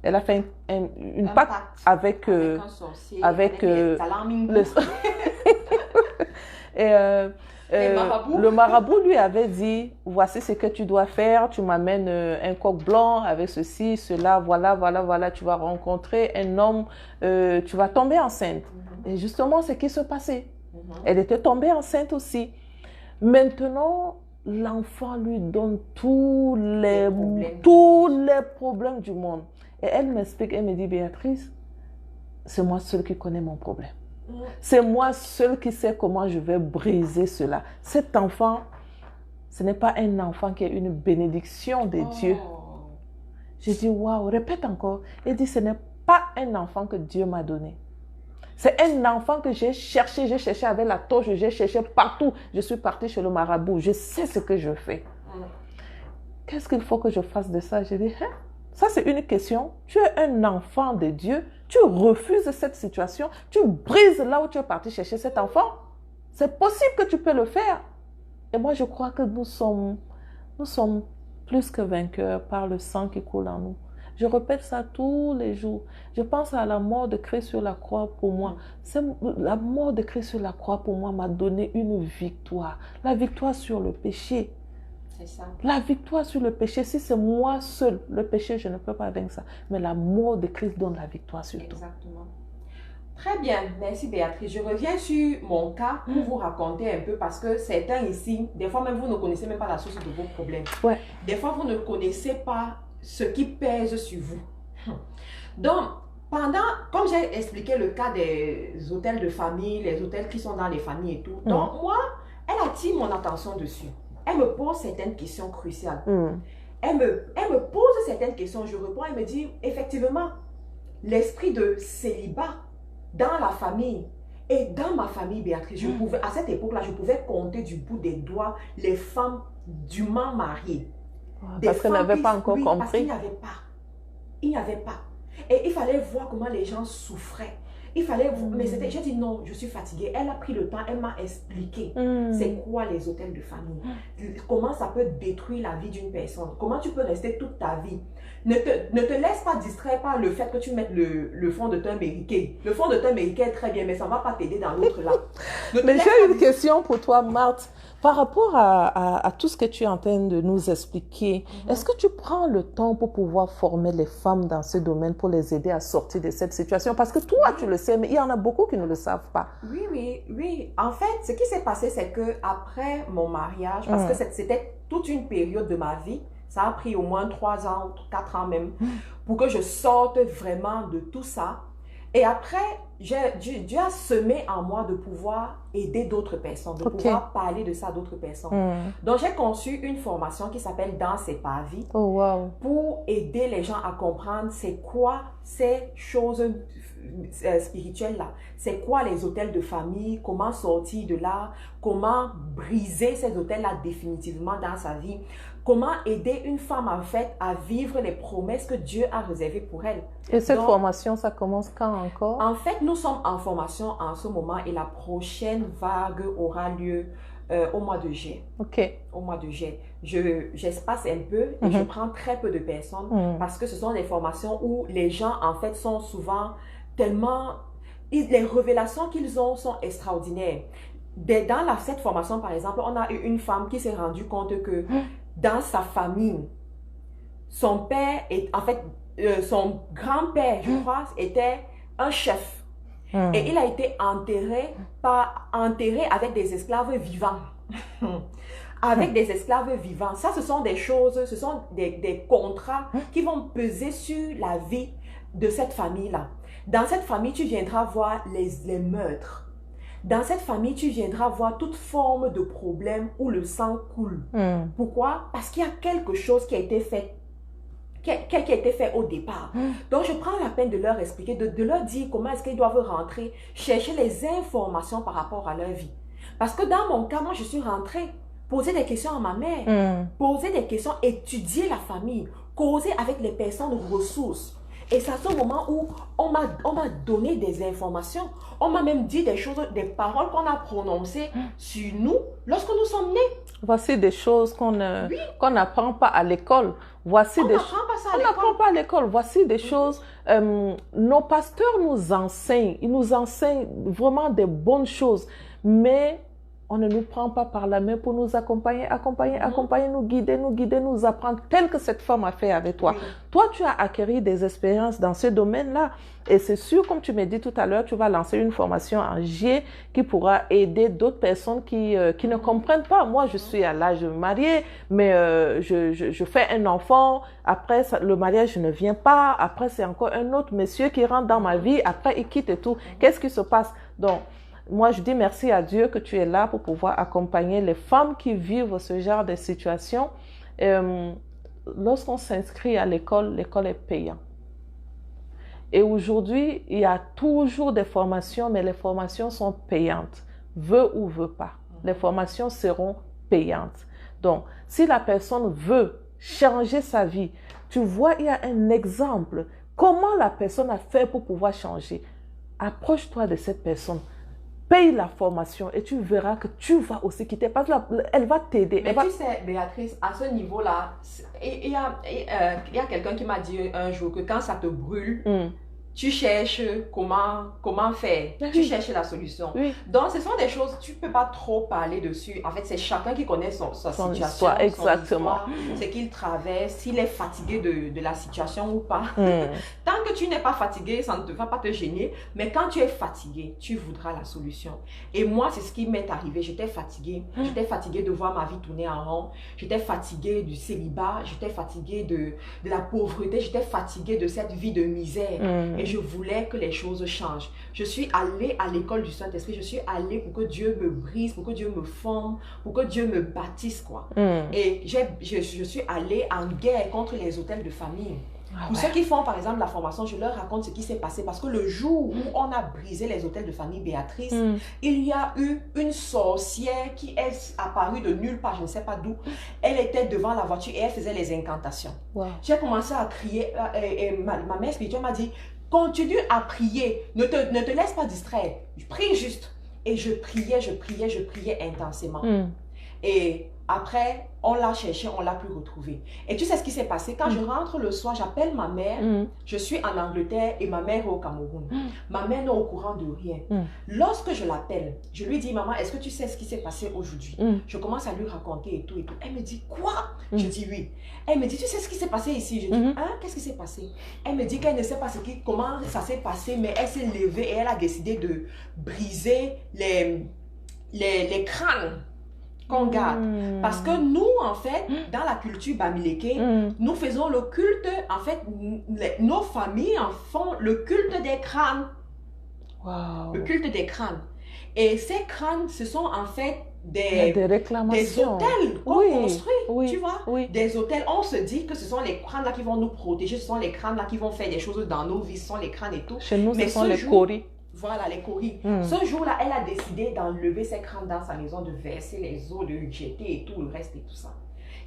elle a fait une pacte avec un sorcier, avec le le marabout lui avait dit, voici ce que tu dois faire, tu m'amènes un coq blanc avec ceci, cela, voilà, tu vas rencontrer un homme, tu vas tomber enceinte. Et justement, c'est ce qui se passait. Elle était tombée enceinte aussi. Maintenant, l'enfant lui donne tous les problèmes du monde. Et elle m'explique, elle me dit, Béatrice, c'est moi seule qui connais mon problème. C'est moi seule qui sais comment je vais briser cela. Cet enfant, ce n'est pas un enfant qui est une bénédiction de Dieu. J'ai dit, waouh, répète encore. Il dit, ce n'est pas un enfant que Dieu m'a donné. C'est un enfant que j'ai cherché avec la torche, j'ai cherché partout. Je suis partie chez le marabout, je sais ce que je fais. Qu'est-ce qu'il faut que je fasse de ça? J'ai dit, hein? Ça c'est une question. Tu es un enfant de Dieu, tu refuses cette situation, tu brises là où tu es parti chercher cet enfant. C'est possible que tu peux le faire. Et moi je crois que nous sommes plus que vainqueurs par le sang qui coule en nous. Je répète ça tous les jours. Je pense à la mort de Christ sur la croix pour moi. La mort de Christ sur la croix pour moi m'a donné une victoire. La victoire sur le péché. C'est ça. La victoire sur le péché. Si c'est moi seul, le péché, je ne peux pas vaincre ça. Mais la mort de Christ donne la victoire sur tout. Exactement. Très bien, merci Béatrice. Je reviens sur mon cas pour vous raconter un peu parce que certains ici, des fois même vous ne connaissez même pas la source de vos problèmes. Ouais. Des fois vous ne connaissez pas ce qui pèse sur vous. Donc, comme j'ai expliqué le cas des hôtels de famille, les hôtels qui sont dans les familles et tout, donc moi, elle attire mon attention dessus. Elle me pose certaines questions cruciales. Elle me pose certaines questions, je réponds, elle me dit, effectivement, l'esprit de célibat dans la famille et dans ma famille, Béatrice, à cette époque-là, je pouvais compter du bout des doigts les femmes dûment mariées. Parce qu'elle n'avait pas encore compris. Parce qu'il n'y avait pas. Il n'y avait pas. Et il fallait voir comment les gens souffraient. Il fallait... Mais j'ai dit non, je suis fatiguée. Elle a pris le temps, elle m'a expliqué c'est quoi les hôtels de famille. Comment ça peut détruire la vie d'une personne. Comment tu peux rester toute ta vie. Ne te laisse pas distraire par le fait que tu mettes le fond de teint américain. Le fond de teint américain est très bien, mais ça ne va pas t'aider dans l'autre là. Mais j'ai une question pour toi, Marthe. Par rapport à tout ce que tu es en train de nous expliquer, est-ce que tu prends le temps pour pouvoir former les femmes dans ce domaine pour les aider à sortir de cette situation? Parce que toi, tu le sais, mais il y en a beaucoup qui ne le savent pas. Oui. En fait, ce qui s'est passé, c'est que après mon mariage, parce que c'était toute une période de ma vie, ça a pris au moins 3 ans, 4 ans même, pour que je sorte vraiment de tout ça. Et après, Dieu a semé en moi de pouvoir aider d'autres personnes, de pouvoir parler de ça à d'autres personnes. Donc, j'ai conçu une formation qui s'appelle Danse et pas vie pour aider les gens à comprendre c'est quoi ces choses spirituelles-là. C'est quoi les hôtels de famille, comment sortir de là, comment briser ces hôtels-là définitivement dans sa vie, comment aider une femme en fait à vivre les promesses que Dieu a réservées pour elle. Et cette formation, ça commence quand encore? En fait, nous sommes en formation en ce moment et la prochaine vague aura lieu au mois de juillet. Au mois de juillet. J'espace un peu et je prends très peu de personnes parce que ce sont des formations où les gens en fait sont souvent tellement... Les révélations qu'ils ont sont extraordinaires. Dans cette formation, par exemple, on a eu une femme qui s'est rendue compte que dans sa famille, son père, son grand-père, je crois, était un chef. Et il a été enterré avec des esclaves vivants. Avec des esclaves vivants. Ça, ce sont des choses, ce sont des contrats qui vont peser sur la vie de cette famille-là. Dans cette famille, tu viendras voir les meurtres. Dans cette famille, tu viendras voir toute forme de problème où le sang coule. Pourquoi? Parce qu'il y a quelque chose qui a été fait, qui a été fait au départ. Donc, je prends la peine de leur expliquer, de leur dire comment est-ce qu'ils doivent rentrer, chercher les informations par rapport à leur vie. Parce que dans mon cas, moi, je suis rentrée, poser des questions à ma mère, poser des questions, étudier la famille, causer avec les personnes ressources. Et c'est à ce moment où on m'a donné des informations. On m'a même dit des choses, des paroles qu'on a prononcées sur nous lorsque nous sommes nés. Voici des choses qu'on n'apprend pas à l'école. Voici on n'apprend pas à l'école. Voici des choses. Nos pasteurs nous enseignent. Ils nous enseignent vraiment des bonnes choses. Mais on ne nous prend pas par la main pour nous accompagner, nous guider, nous apprendre, tel que cette femme a fait avec toi. Toi, tu as acquis des expériences dans ce domaine-là. Et c'est sûr, comme tu m'as dit tout à l'heure, tu vas lancer une formation en juillet qui pourra aider d'autres personnes qui ne comprennent pas. Moi, je suis à l'âge de me marier, mais je fais un enfant. Après, le mariage ne vient pas. Après, c'est encore un autre monsieur qui rentre dans ma vie. Après, il quitte et tout. Qu'est-ce qui se passe? Donc, moi, je dis merci à Dieu que tu es là pour pouvoir accompagner les femmes qui vivent ce genre de situation. lorsqu'on s'inscrit à l'école, l'école est payante. Et aujourd'hui, il y a toujours des formations, mais les formations sont payantes. Veut ou veut pas. Les formations seront payantes. Donc, si la personne veut changer sa vie, tu vois, il y a un exemple. Comment la personne a fait pour pouvoir changer? Approche-toi de cette personne. Paye la formation et tu verras que tu vas aussi quitter parce qu'elle va t'aider. Mais tu sais, Béatrice, à ce niveau-là, il y a quelqu'un qui m'a dit un jour que quand ça te brûle, tu cherches comment faire. Oui. Tu cherches la solution. Oui. Donc, ce sont des choses, tu ne peux pas trop parler dessus. En fait, c'est chacun qui connaît sa situation, histoire, exactement. ce qu'il traverse, s'il est fatigué de la situation ou pas. Tant que tu n'es pas fatigué, ça ne va pas te gêner. Mais quand tu es fatigué, tu voudras la solution. Et moi, c'est ce qui m'est arrivé. J'étais fatiguée. J'étais fatiguée de voir ma vie tourner en rond. J'étais fatiguée du célibat. J'étais fatiguée de la pauvreté. J'étais fatiguée de cette vie de misère. Et je voulais que les choses changent. Je suis allée à l'école du Saint-Esprit. Je suis allée pour que Dieu me brise, pour que Dieu me forme, pour que Dieu me bâtisse, quoi. Et je suis allée en guerre contre les hôtels de famille. Pour ceux qui font, par exemple, la formation, je leur raconte ce qui s'est passé. Parce que le jour où on a brisé les hôtels de famille Béatrice, il y a eu une sorcière qui est apparue de nulle part, je ne sais pas d'où. Elle était devant la voiture et elle faisait les incantations. J'ai commencé à crier. Et ma mère spirituelle m'a dit, continue à prier. Ne te laisse pas distraire. Prie juste. Et je priais intensément. Et après, on l'a cherché, on ne l'a plus retrouvé. Et tu sais ce qui s'est passé? Quand je rentre le soir, j'appelle ma mère. Je suis en Angleterre et ma mère est au Cameroun. Ma mère n'est au courant de rien. Lorsque je l'appelle, je lui dis, maman, est-ce que tu sais ce qui s'est passé aujourd'hui? Je commence à lui raconter et tout et tout. Elle me dit, quoi? Je dis oui. Elle me dit, tu sais ce qui s'est passé ici? Je dis, hein, qu'est-ce qui s'est passé? Elle me dit qu'elle ne sait pas comment ça s'est passé, mais elle s'est levée et elle a décidé de briser les crânes qu'on garde. Parce que nous, en fait, dans la culture bamileke, nous faisons le culte, en fait, nos familles en font le culte des crânes. Le culte des crânes. Et ces crânes, ce sont en fait des hôtels qu'on construit, tu vois, des hôtels. On se dit que ce sont les crânes là qui vont nous protéger, ce sont les crânes là qui vont faire des choses dans nos vies, ce sont les crânes et tout. Chez nous, ce sont les coris. Voilà, les coris. Ce jour-là, elle a décidé d'enlever ses crânes dans sa maison, de verser les eaux, de jeter et tout le reste et tout ça.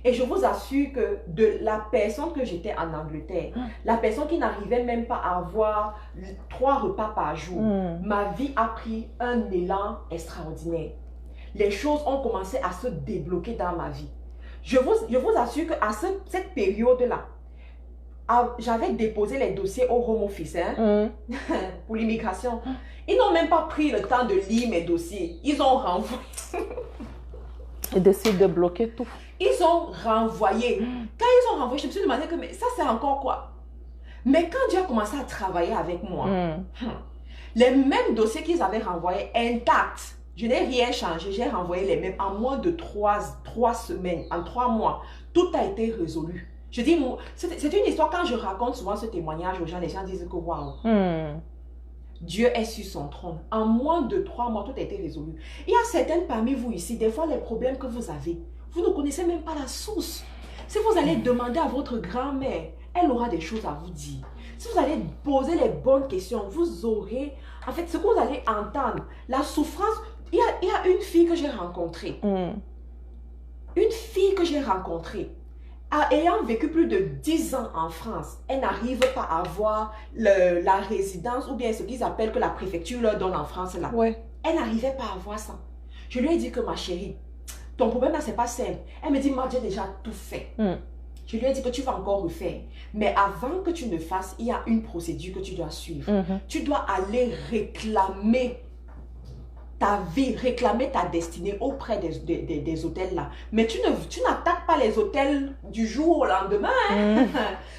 Et je vous assure que de la personne que j'étais en Angleterre, la personne qui n'arrivait même pas à avoir 3 repas par jour, ma vie a pris un élan extraordinaire. Les choses ont commencé à se débloquer dans ma vie. Je vous assure qu'à cette période-là, j'avais déposé les dossiers au Home Office pour l'immigration. Ils n'ont même pas pris le temps de lire mes dossiers. Ils ont renvoyé. Ils décident de bloquer tout. Ils ont renvoyé. Quand ils ont renvoyé, je me suis demandé que mais ça c'est encore quoi? Mais quand Dieu a commencé à travailler avec moi, les mêmes dossiers qu'ils avaient renvoyés intacts, je n'ai rien changé, j'ai renvoyé les mêmes en moins de 3 semaines, en 3 mois. Tout a été résolu. Je dis, c'est une histoire, quand je raconte souvent ce témoignage aux gens, les gens disent que waouh, Dieu est sur son trône. En moins de 3 mois, tout a été résolu. Il y a certaines parmi vous ici, des fois les problèmes que vous avez, vous ne connaissez même pas la source. Si vous allez demander à votre grand-mère, elle aura des choses à vous dire. Si vous allez poser les bonnes questions, vous aurez, en fait, ce que vous allez entendre, la souffrance. Il y a une fille que j'ai rencontrée. Une fille que j'ai rencontrée. Ayant vécu plus de 10 ans en France, elle n'arrive pas à avoir la résidence ou bien ce qu'ils appellent que la préfecture leur donne en France là. Elle n'arrivait pas à avoir ça. Je lui ai dit que ma chérie, ton problème là c'est pas simple. Elle me dit, moi j'ai déjà tout fait. Je lui ai dit que tu vas encore refaire. Mais avant que tu ne fasses, il y a une procédure que tu dois suivre. Tu dois aller réclamer ta vie, réclamer ta destinée auprès des hôtels là. Mais tu n'attaques pas les hôtels du jour au lendemain.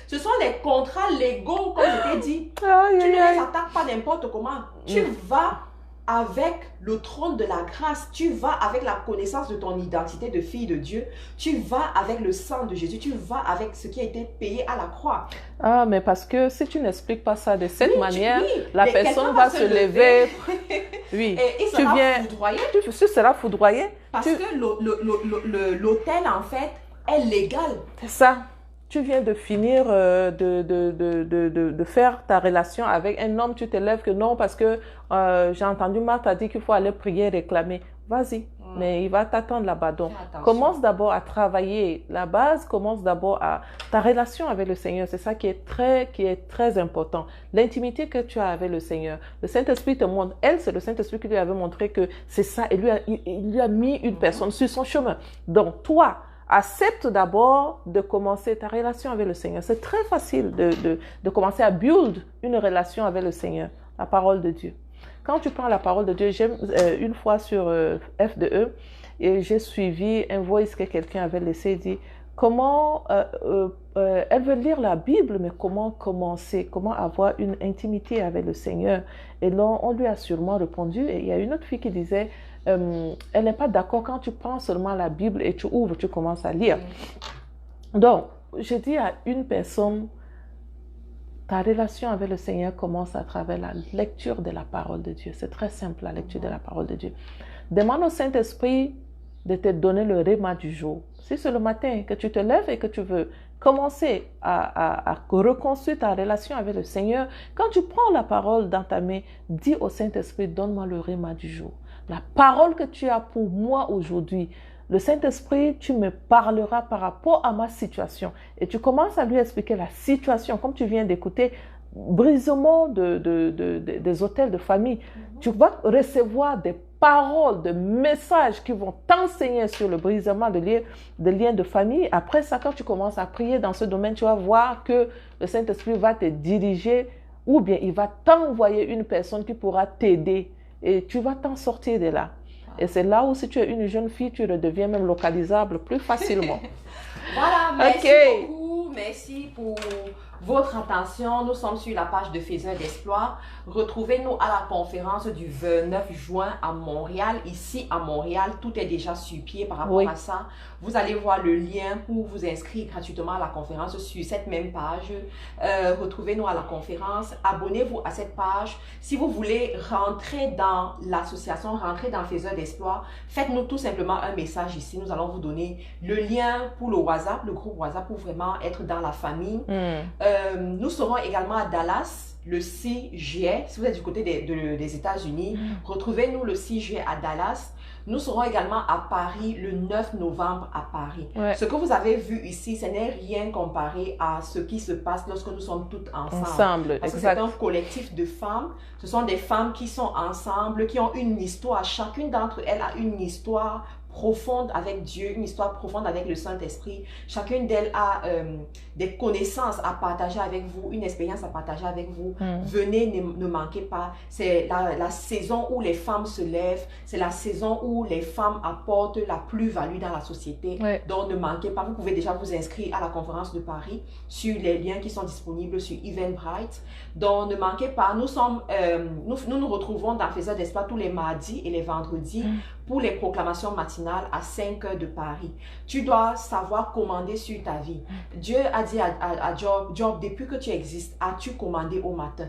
Ce sont les contrats légaux, comme je t'ai dit. Tu ne les attaques pas n'importe comment. Tu vas avec le trône de la grâce. Tu vas avec la connaissance de ton identité de fille de Dieu. Tu vas avec le sang de Jésus. Tu vas avec ce qui a été payé à la croix. Ah, mais parce que si tu n'expliques pas ça de cette manière, la personne va se lever. Et il sera foudroyé. Tu seras foudroyé. Parce que l'hôtel, en fait, est légal. C'est ça. tu viens de finir de faire ta relation avec un homme, tu te lèves que non, parce que j'ai entendu Marthe a dit qu'il faut aller prier, réclamer. Vas-y, mais il va t'attendre là-bas. Donc, commence d'abord à travailler. La base commence d'abord à ta relation avec le Seigneur. C'est ça qui est très important. L'intimité que tu as avec le Seigneur. Le Saint-Esprit te montre. Elle, c'est le Saint-Esprit qui lui avait montré que c'est ça. Et il lui a mis une personne sur son chemin. Donc, toi, accepte d'abord de commencer ta relation avec le Seigneur. C'est très facile de commencer à build une relation avec le Seigneur, la parole de Dieu. Quand tu prends la parole de Dieu, j'aime une fois sur F2E, et j'ai suivi un voice que quelqu'un avait laissé, dit comment, elle veut lire la Bible, mais comment commencer, comment avoir une intimité avec le Seigneur. Et là, on lui a sûrement répondu, et il y a une autre fille qui disait, elle n'est pas d'accord quand tu prends seulement la Bible et tu ouvres, tu commences à lire. Donc, je dis à une personne, ta relation avec le Seigneur commence à travers la lecture de la parole de Dieu. C'est très simple, la lecture de la parole de Dieu. Demande au Saint-Esprit de te donner le réma du jour. Si c'est le matin que tu te lèves et que tu veux commencer à reconstruire ta relation avec le Seigneur, quand tu prends la parole dans ta main, dis au Saint-Esprit, donne-moi le réma du jour. La parole que tu as pour moi aujourd'hui, le Saint-Esprit, tu me parleras par rapport à ma situation. Et tu commences à lui expliquer la situation, comme tu viens d'écouter, brisement des hôtels de famille. Tu vas recevoir des paroles, des messages qui vont t'enseigner sur le brisement de liens de famille. Après ça, quand tu commences à prier dans ce domaine, tu vas voir que le Saint-Esprit va te diriger ou bien il va t'envoyer une personne qui pourra t'aider et tu vas t'en sortir de là. Et c'est là où, si tu es une jeune fille, tu redeviens même localisable plus facilement. Voilà, merci beaucoup. Merci pour votre attention. Nous sommes sur la page de Faiseurs d'Espoir. Retrouvez-nous à la conférence du 29 juin à Montréal. Ici, à Montréal, tout est déjà sur pied par rapport à ça. Vous allez voir le lien pour vous inscrire gratuitement à la conférence sur cette même page. Retrouvez-nous à la conférence. Abonnez-vous à cette page. Si vous voulez rentrer dans l'association, rentrer dans Faiseurs d'Espoir, faites-nous tout simplement un message ici. Nous allons vous donner le lien pour le WhatsApp, le groupe WhatsApp, pour vraiment être dans la famille. Nous serons également à Dallas le 6 juillet. Si vous êtes du côté des États-Unis, retrouvez-nous le 6 juillet à Dallas. Nous serons également à Paris le 9 novembre à Paris. Ce que vous avez vu ici, ce n'est rien comparé à ce qui se passe lorsque nous sommes toutes ensemble. Parce que c'est un collectif de femmes. Ce sont des femmes qui sont ensemble, qui ont une histoire. Chacune d'entre elles a une histoire profonde avec Dieu, une histoire profonde avec le Saint-Esprit. Chacune d'elles a des connaissances à partager avec vous, une expérience à partager avec vous. Venez, ne manquez pas. C'est la saison où les femmes se lèvent. C'est la saison où les femmes apportent la plus-value dans la société. Donc, ne manquez pas. Vous pouvez déjà vous inscrire à la conférence de Paris sur les liens qui sont disponibles sur Eventbrite. Donc, ne manquez pas. Nous nous retrouvons dans Faiseurs d'Espoir tous les mardis et les vendredis pour les proclamations matinales à 5 heures de Paris. Tu dois savoir commander sur ta vie. Dieu a dit à Job, depuis que tu existes, as-tu commandé au matin?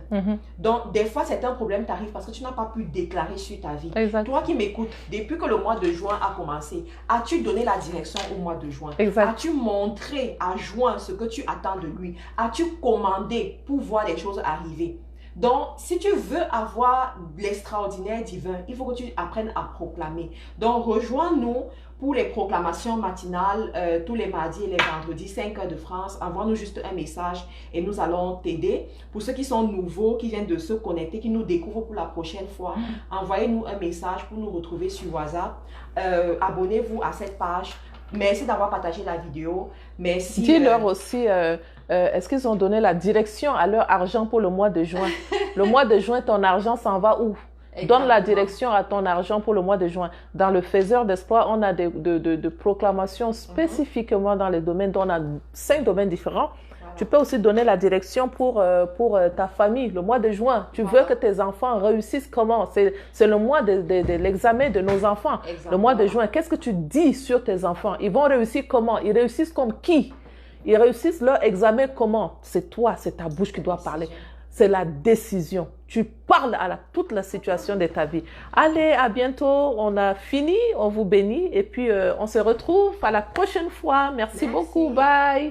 Donc, des fois, c'est un problème t'arrive parce que tu n'as pas pu déclarer sur ta vie. Toi qui m'écoutes, depuis que le mois de juin a commencé, as-tu donné la direction au mois de juin? As-tu montré à juin ce que tu attends de lui? As-tu commandé pour voir les choses arriver? Donc, si tu veux avoir l'extraordinaire divin, il faut que tu apprennes à proclamer. Donc, rejoins-nous pour les proclamations matinales tous les mardis et les vendredis, 5 heures de France. Envoie-nous juste un message et nous allons t'aider. Pour ceux qui sont nouveaux, qui viennent de se connecter, qui nous découvrent pour la prochaine fois, envoyez-nous un message pour nous retrouver sur WhatsApp. Abonnez-vous à cette page. Merci d'avoir partagé la vidéo. Merci. Dis-leur aussi, est-ce qu'ils ont donné la direction à leur argent pour le mois de juin? Le mois de juin, ton argent s'en va où? Donne la direction à ton argent pour le mois de juin. Dans le Faiseur d'Espoir, on a de proclamations spécifiquement dans les domaines. On a 5 domaines différents. Tu peux aussi donner la direction pour ta famille. Le mois de juin, tu veux que tes enfants réussissent comment? C'est le mois de l'examen de nos enfants. Le mois de juin, qu'est-ce que tu dis sur tes enfants? Ils vont réussir comment? Ils réussissent comme qui? Ils réussissent leur examen comment? C'est toi, c'est ta bouche qui doit parler. C'est la décision. Tu parles à toute la situation de ta vie. Allez, à bientôt. On a fini. On vous bénit. Et puis, on se retrouve à la prochaine fois. Merci beaucoup. Bye.